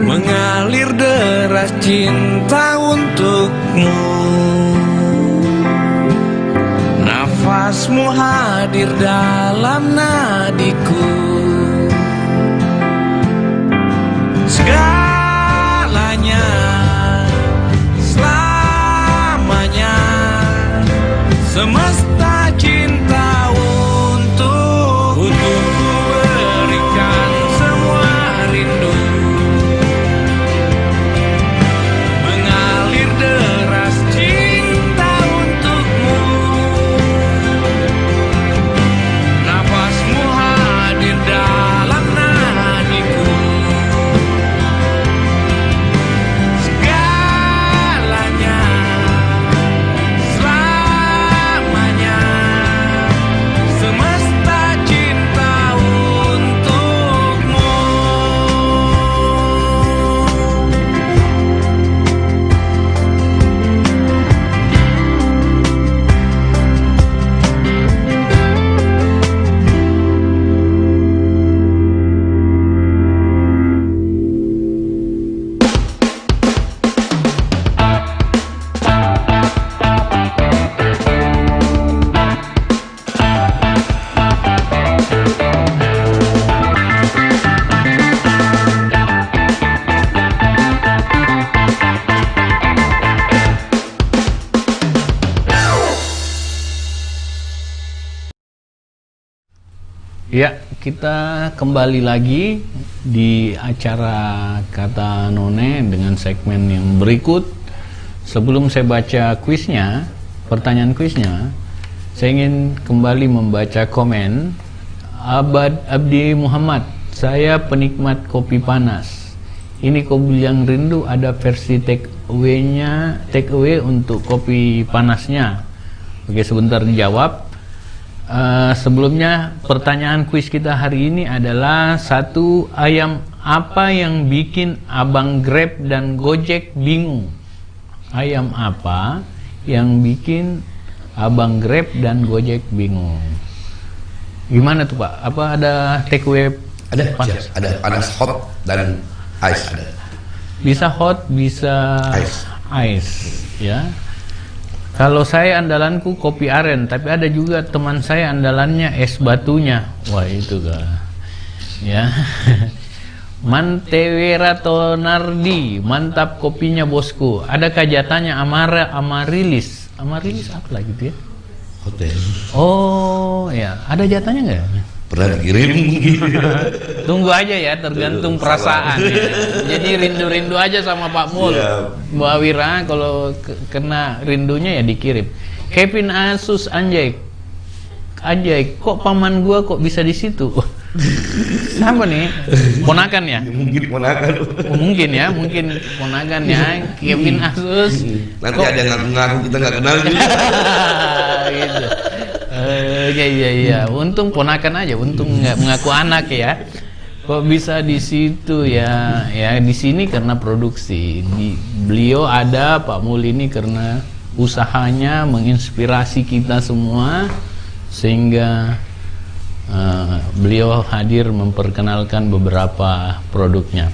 mengalir deras cinta untukmu. Nafasmu hadir dalam nadiku, segalanya, selamanya, semesta cinta untuk ku berikan semua rindu, mengalir deras cinta untukmu. Nafasmu hadir dalam nadiku, segalanya, selamanya, semesta cinta untukmu. Ya, kita kembali lagi di acara Kata None dengan segmen yang berikut. Sebelum saya baca kuisnya, pertanyaan kuisnya, saya ingin kembali membaca komen Abdi Muhammad. Saya penikmat kopi panas. Ini kopi yang rindu, ada versi take away untuk kopi panasnya. Oke, sebentar dijawab. Sebelumnya pertanyaan kuis kita hari ini adalah satu, ayam apa yang bikin abang Grab dan Gojek bingung? Ayam apa yang bikin abang Grab dan Gojek bingung? Gimana tuh Pak? Apa ada take away? Ada hot dan ice ada. Bisa hot, bisa ice, ya. Kalau saya andalanku kopi aren, tapi ada juga teman saya andalannya es batunya. Wah itu kah? Ya. Mantewera Tonardi, mantap kopinya bosku. Adakah jatahnya Amarilis? Amarilis apa lagi tuh ya? Hotel. Oh ya, ada jatahnya nggak? Pernah dikirim. Tunggu aja ya, tergantung perasaan ya. Jadi rindu-rindu aja sama Pak Mul. Mbak Wira kalau kena rindunya ya dikirim. Kevin Asus Anjay, kok paman gua kok bisa di situ? Siapa nih? Ponakan ya? Mungkin ponakan. Oh, mungkin ponakan ya. Kevin Asus. Nanti ada yang ngaku-ngaku kita nggak kenal juga. Gitu. Iya. Untung ponakan aja, untung nggak mengaku anak ya. Kok bisa di situ ya? Ya di sini karena produksi. Beliau ada, Pak Mul ini karena usahanya menginspirasi kita semua sehingga beliau hadir memperkenalkan beberapa produknya.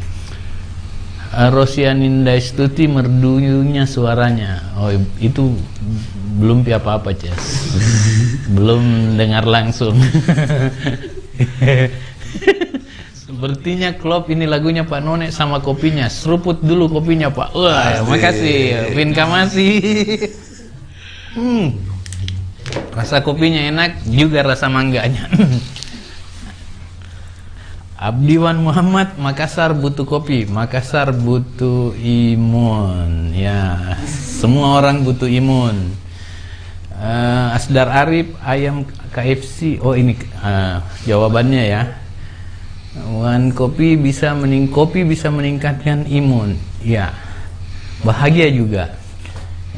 Rosyaninda Stuti merdunya suaranya. Oh, itu belum apa-apa, Ces. Belum dengar langsung. Sepertinya klop ini lagunya Pak None sama kopinya. Seruput dulu kopinya, Pak. Wah, makasih. Vinka masih. Rasa kopinya enak, juga rasa mangganya. Abdiwan Muhammad, Makassar butuh kopi, Makassar butuh imun. Ya, semua orang butuh imun. Asdar Arif, ayam KFC. Oh, ini jawabannya ya. Kopi bisa meningkatkan imun. Ya, bahagia juga.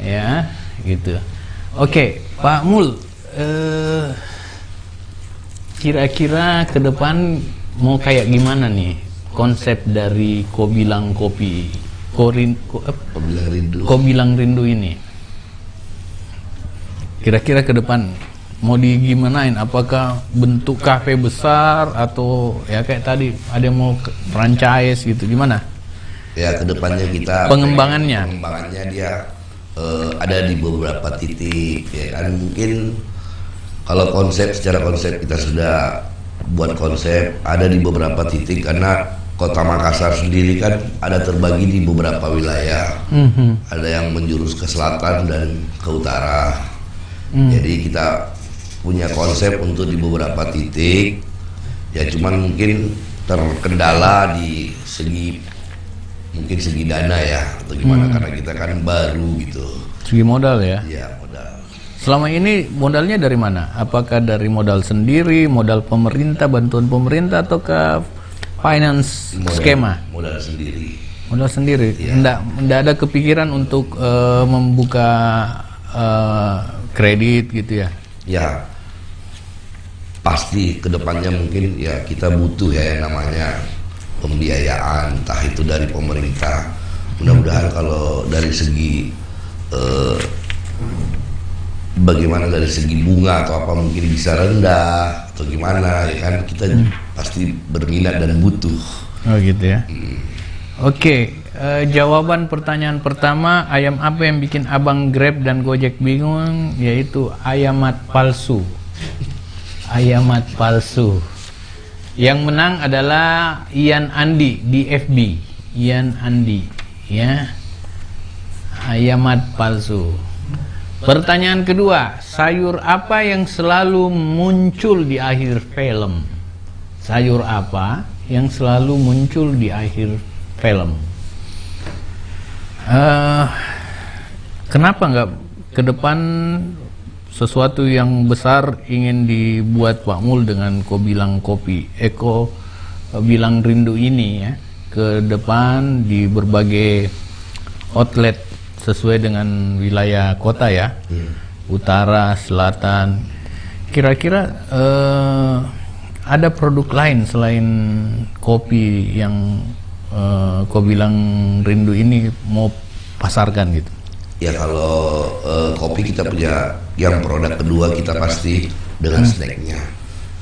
Ya, gitu. Oke, Pak Mul, kira-kira ke depan mau kayak gimana nih konsep dari Kobilang Kopi, Kobilang Rindu ini? Kira-kira ke depan mau digimanain? Apakah bentuk kafe besar atau ya kayak tadi ada yang mau franchise gitu? Gimana? Ya, kedepannya kita pengembangannya dia ada di beberapa titik, ya kan. Mungkin kalau secara konsep kita sudah buat konsep ada di beberapa titik, karena Kota Makassar sendiri kan ada terbagi di beberapa wilayah. Ada yang menjurus ke selatan dan ke utara. Jadi kita punya konsep untuk di beberapa titik. Ya, cuman mungkin terkendala di segi dana ya, atau gimana, karena kita kan baru gitu. Segi modal ya? Iya, modal. Selama ini modalnya dari mana? Apakah dari modal sendiri, modal pemerintah, bantuan pemerintah, atau ke finance skema? Modal sendiri. Modal sendiri. Ya. Nggak ada kepikiran untuk membuka kredit gitu ya? Ya, pasti kedepannya mungkin ya kita butuh ya yang namanya pembiayaan, entah itu dari pemerintah. Mudah-mudahan kalau dari segi bagaimana dari segi bunga atau apa mungkin bisa rendah atau gimana, ya kan, kita pasti berminat dan butuh. Oh gitu ya. Oke, jawaban pertanyaan pertama, ayam apa yang bikin abang Grab dan Gojek bingung? Yaitu ayamat palsu. Ayamat palsu. Yang menang adalah Ian Andi di FB. Ian Andi, ya. Ayamat palsu. Pertanyaan kedua, sayur apa yang selalu muncul di akhir film? Sayur apa yang selalu muncul di akhir film? Kenapa nggak ke depan sesuatu yang besar ingin dibuat Pak Mul dengan Kobilang Kopi, Kobilang Rindu ini ya, ke depan di berbagai outlet sesuai dengan wilayah kota ya, utara, selatan. Kira-kira ada produk lain selain kopi yang Kobilang Rindu ini mau pasarkan gitu? Ya, kalau kopi kita punya yang produk kedua kita pasti dengan snacknya,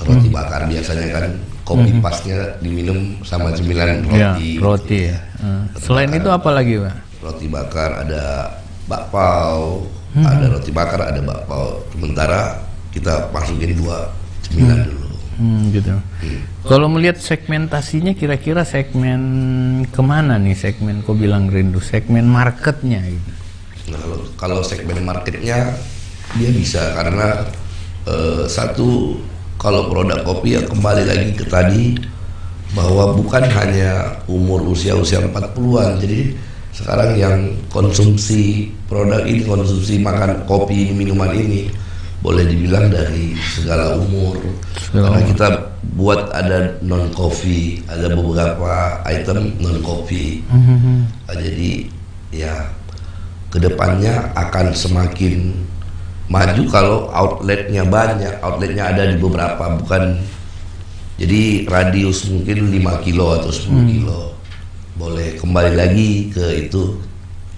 roti bakar. Biasanya kan kopi pasnya diminum sama cemilan roti. Ya, roti ya. Selain itu apa lagi, Pak? Roti bakar, ada bakpao, ada roti bakar, ada bakpao. Sementara kita masukin 2 cemilan dulu. Gitu. Kalau melihat segmentasinya, kira-kira segmen kemana nih segmen Kobilang Rindu? Segmen marketnya gitu. Nah, kalau segmen marketnya dia bisa, karena satu, kalau produk kopi ya kembali lagi ke tadi, bahwa bukan hanya usia 40-an. Jadi sekarang yang konsumsi produk ini, konsumsi makan kopi, minuman ini, boleh dibilang dari segala umur. Karena kita buat ada non coffee, ada beberapa item non coffee. Jadi ya kedepannya akan semakin maju kalau outletnya banyak. Outletnya ada di beberapa, bukan jadi radius mungkin 5 kilo atau 10 kilo. Boleh kembali lagi ke itu,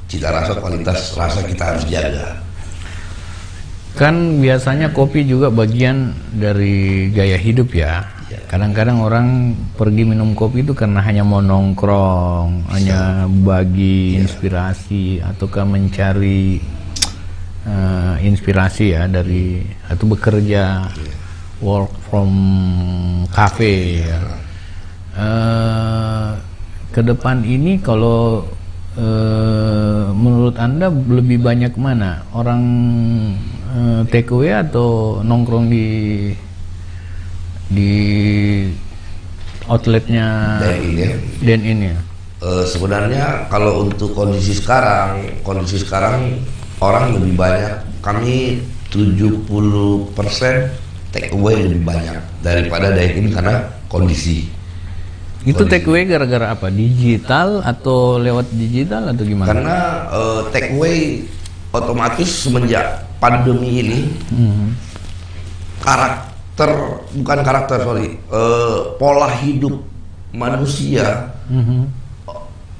cita rasa, kualitas rasa kita harus jaga. Kan biasanya kopi juga bagian dari gaya hidup ya. Kadang-kadang orang pergi minum kopi itu karena hanya mau nongkrong, hanya bagi inspirasi, ataukah mencari inspirasi ya dari, atau bekerja work from cafe ya. Ke depan ini kalau menurut Anda lebih banyak mana? Orang take away atau nongkrong di outletnya Dine-In ya? Sebenarnya kalau untuk kondisi sekarang orang lebih banyak. Kami 70% take away lebih banyak daripada dine-in karena kondisi. Itu take away gara-gara apa? Digital atau lewat digital atau gimana? Karena take away otomatis semenjak pandemi ini pola hidup manusia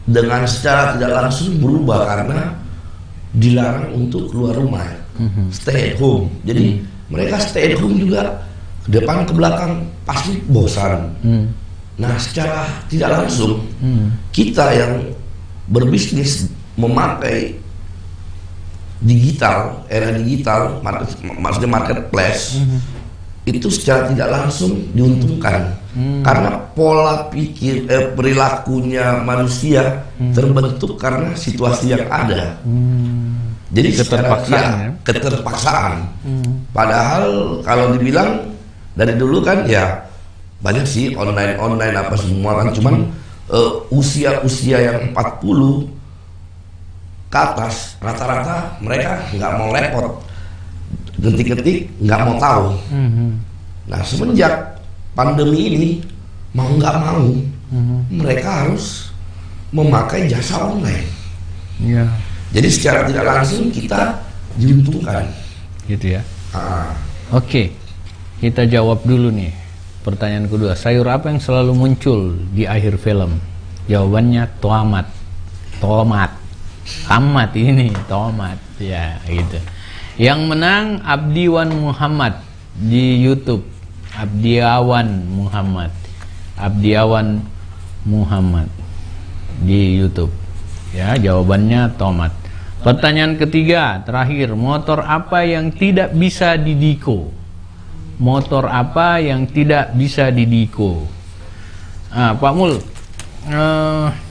dengan secara tidak langsung berubah karena dilarang untuk keluar rumah, stay at home. Jadi mereka stay at home juga, depan ke belakang pasti bosan. Nah, secara tidak langsung kita yang berbisnis memakai digital, era digital, maksudnya marketplace, itu secara tidak langsung diuntungkan karena pola pikir perilakunya manusia terbentuk karena situasi yang ada. Jadi keterpaksaan. Padahal kalau dibilang dari dulu kan ya banyak sih online apa semua kan, cuman usia yang 40 ke atas rata-rata mereka nggak mau repot, ketik-ketik nggak mau tahu. Nah, semenjak pandemi ini mau nggak mau mereka harus memakai jasa online. Jadi secara tidak langsung kita diuntungkan. Gitu ya. Oke, kita jawab dulu nih pertanyaan kedua. Sayur apa yang selalu muncul di akhir film? Jawabannya tomat. Tamat ini tomat ya gitu. Yang menang Abdiwan Muhammad di YouTube. Abdiawan Muhammad di YouTube. Ya, jawabannya tomat. Pertanyaan ketiga, terakhir, motor apa yang tidak bisa didiko? Motor apa yang tidak bisa didiko? Pak Mul,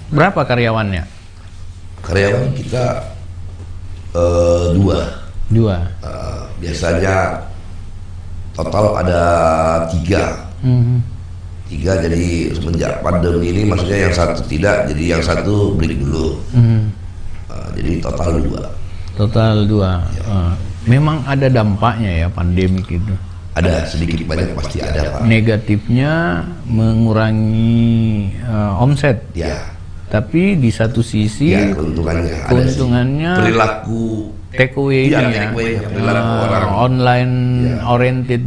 berapa karyawannya? Karyawan kita 2. Biasanya total ada 3. 3, jadi semenjak pandemi ini maksudnya yang satu tidak, jadi yang satu break dulu. Jadi total 2. Total 2. Ya. Memang ada dampaknya ya pandemik itu. Ada sedikit banyak pasti ada, Pak. Negatifnya mengurangi omset. Ya. Tapi di satu sisi ya, keuntungannya perilaku take away ini ya, online oriented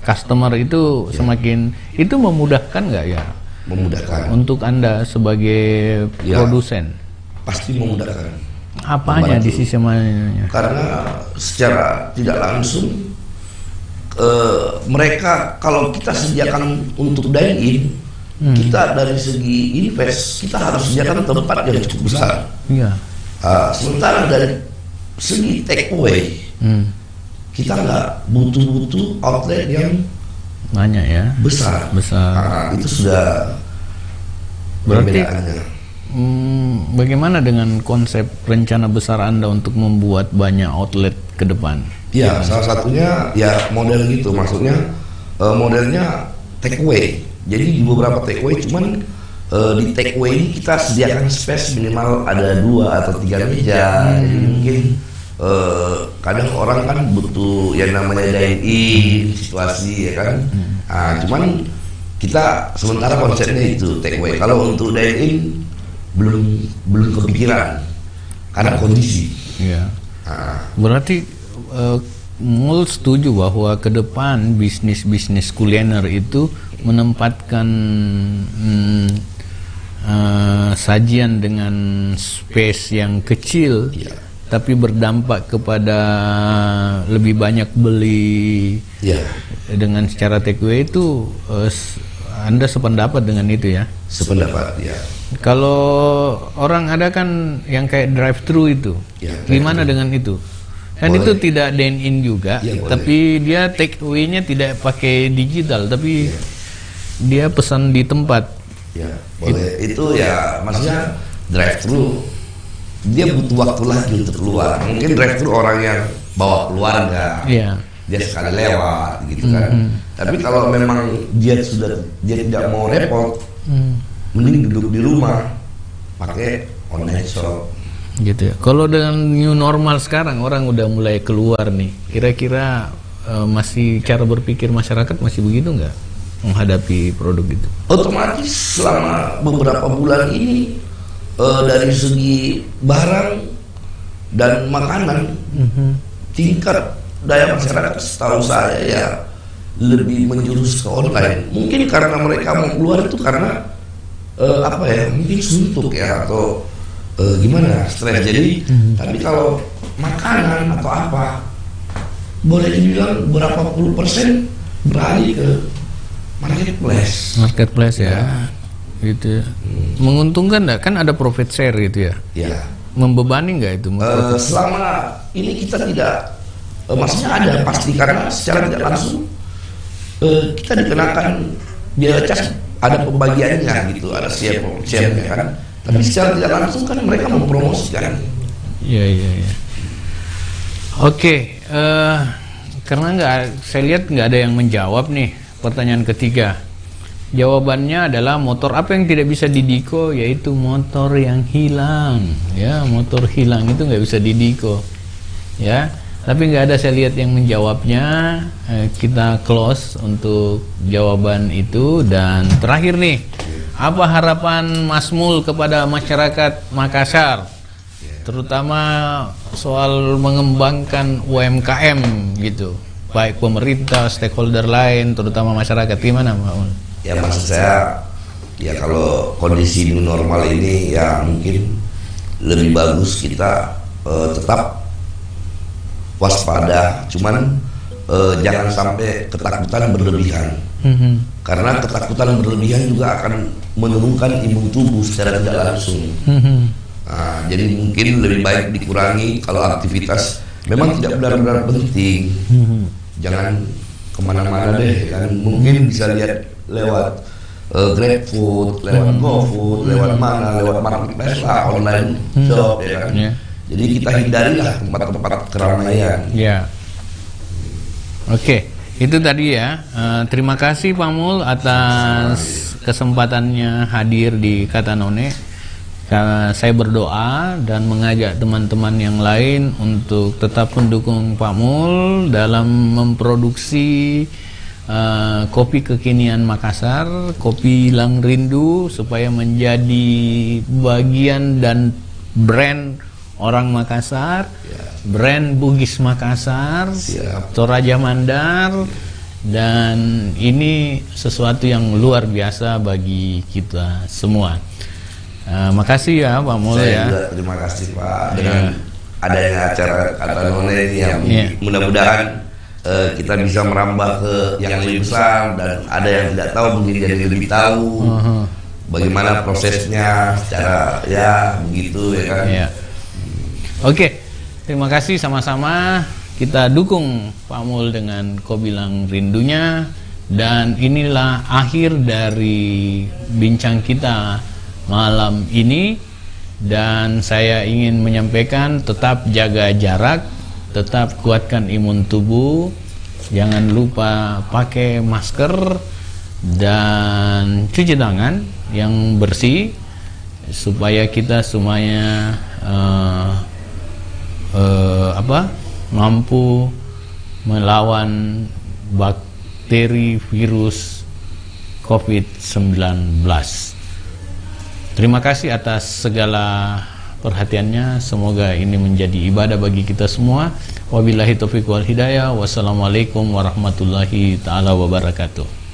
customer itu semakin itu memudahkan nggak ya? Memudahkan. Untuk Anda sebagai produsen. Pasti memudahkan. Apanya di sisi mananya? Karena secara tidak langsung mereka kalau kita sediakan untuk dine-in, kita dari segi invest kita harus sediakan tempat yang cukup besar. Iya. Sementara dari segi take away, kita nggak butuh outlet yang banyak ya. Besar. Itu sudah berarti. Bagaimana dengan konsep rencana besar Anda untuk membuat banyak outlet ke depan? Ya, salah satunya ya model gitu, maksudnya modelnya take away. Jadi di beberapa take away, cuman di take away ini kita sediakan space minimal ada 2 atau 3 meja. Jadi mungkin kadang orang kan butuh yang namanya dine-in situasi ya kan. Cuman kita sementara konsepnya itu take away. Kalau untuk dine-in belum kepikiran karena kondisi. Iya. Berarti Mul setuju bahwa ke depan bisnis kuliner itu menempatkan sajian dengan space yang kecil, tapi berdampak kepada lebih banyak beli Ya, dengan secara take away itu, Anda sependapat dengan itu ya? sependapat ya. Kalau orang ada kan yang kayak drive thru itu, Ya, gimana dengan itu? Kan Boleh. itu tidak dine in juga, Ya, boleh. tapi dia take away-nya tidak pakai digital, tapi dia pesan di tempat. Ya, boleh. Itu ya maksudnya drive thru dia butuh waktu lagi untuk keluar. Mungkin drive thru orang yang bawa keluarga. Iya. Dia sekali lewat gitu kan. Tapi kalau memang dia tidak mau repot, mending duduk di rumah pakai online shop. Gitu ya. Kalau dengan new normal sekarang orang udah mulai keluar nih, kira-kira masih cara berpikir masyarakat masih begitu nggak menghadapi produk itu? Otomatis selama beberapa bulan ini dari segi barang dan makanan tingkat daya masyarakat setahu saya ya lebih menjurus ke online. Mungkin karena mereka mau keluar itu karena mungkin suntuk ya atau gimana, stres. Jadi tapi kalau makanan atau apa boleh dibilang berapa puluh persen beralih ke marketplace Ya. Gitu. Menguntungkan nggak? Kan ada profit share gitu ya. ya. Membebani nggak itu? Selama ini kita tidak maksudnya ada pasti, karena secara tidak langsung kita dikenakan biaya cas, ada pembagiannya gitu, ada share kan. Tapi secara tidak langsung kan mereka mempromosikan. Iya. Oke, karena saya lihat nggak ada yang menjawab nih pertanyaan ketiga. Jawabannya adalah motor apa yang tidak bisa didiko, yaitu motor yang hilang. Ya, motor hilang itu nggak bisa didiko. Ya, tapi nggak ada saya lihat yang menjawabnya. Kita close untuk jawaban itu. Dan terakhir nih, apa harapan Mas Mul kepada masyarakat Makassar, terutama soal mengembangkan UMKM gitu, baik pemerintah, stakeholder lain, terutama masyarakat, gimana Pak Mul? Ya maksud saya ya kalau kondisi new normal ini ya mungkin lebih bagus kita tetap waspada, cuman jangan sampai ketakutan berlebihan. Karena ketakutan berlebihan juga akan menurunkan imun tubuh secara tidak langsung. Nah, jadi mungkin lebih baik dikurangi kalau aktivitas memang tidak benar-benar penting. Jangan kemana-mana deh kan. Mungkin bisa lihat lewat GrabFood, lewat GoFood, lewat mana, lewat marketplace lah, online shop ya kan. Jadi kita hindarilah tempat-tempat keramaian. Ya. Oke, itu tadi ya. Terima kasih Pak Mul atas kesempatannya hadir di Kata None. Saya berdoa dan mengajak teman-teman yang lain untuk tetap mendukung Pak Mul dalam memproduksi kopi kekinian Makassar, kopi Hilang Rindu, supaya menjadi bagian dan brand orang Makassar, brand Bugis Makassar, Toraja Mandar, dan ini sesuatu yang luar biasa bagi kita semua. Makasih ya Pak Mul ya. Juga terima kasih Pak dengan adanya acara Kata None ini yang mudah-mudahan kita bisa merambah ke yang lebih besar, dan ada yang tidak tahu mungkin jadi lebih tahu bagaimana prosesnya secara ya begitu ya kan. Oke, terima kasih sama-sama. Kita dukung Pak Mul dengan Kopi Hilang Rindunya. Dan inilah akhir dari bincang kita malam ini. Dan saya ingin menyampaikan, tetap jaga jarak, tetap kuatkan imun tubuh, jangan lupa pakai masker dan cuci tangan yang bersih, supaya kita semuanya mampu melawan bakteri virus COVID-19. Terima kasih atas segala perhatiannya. Semoga ini menjadi ibadah bagi kita semua. Wabillahi taufiq wal hidayah. Wassalamualaikum warahmatullahi taala wabarakatuh.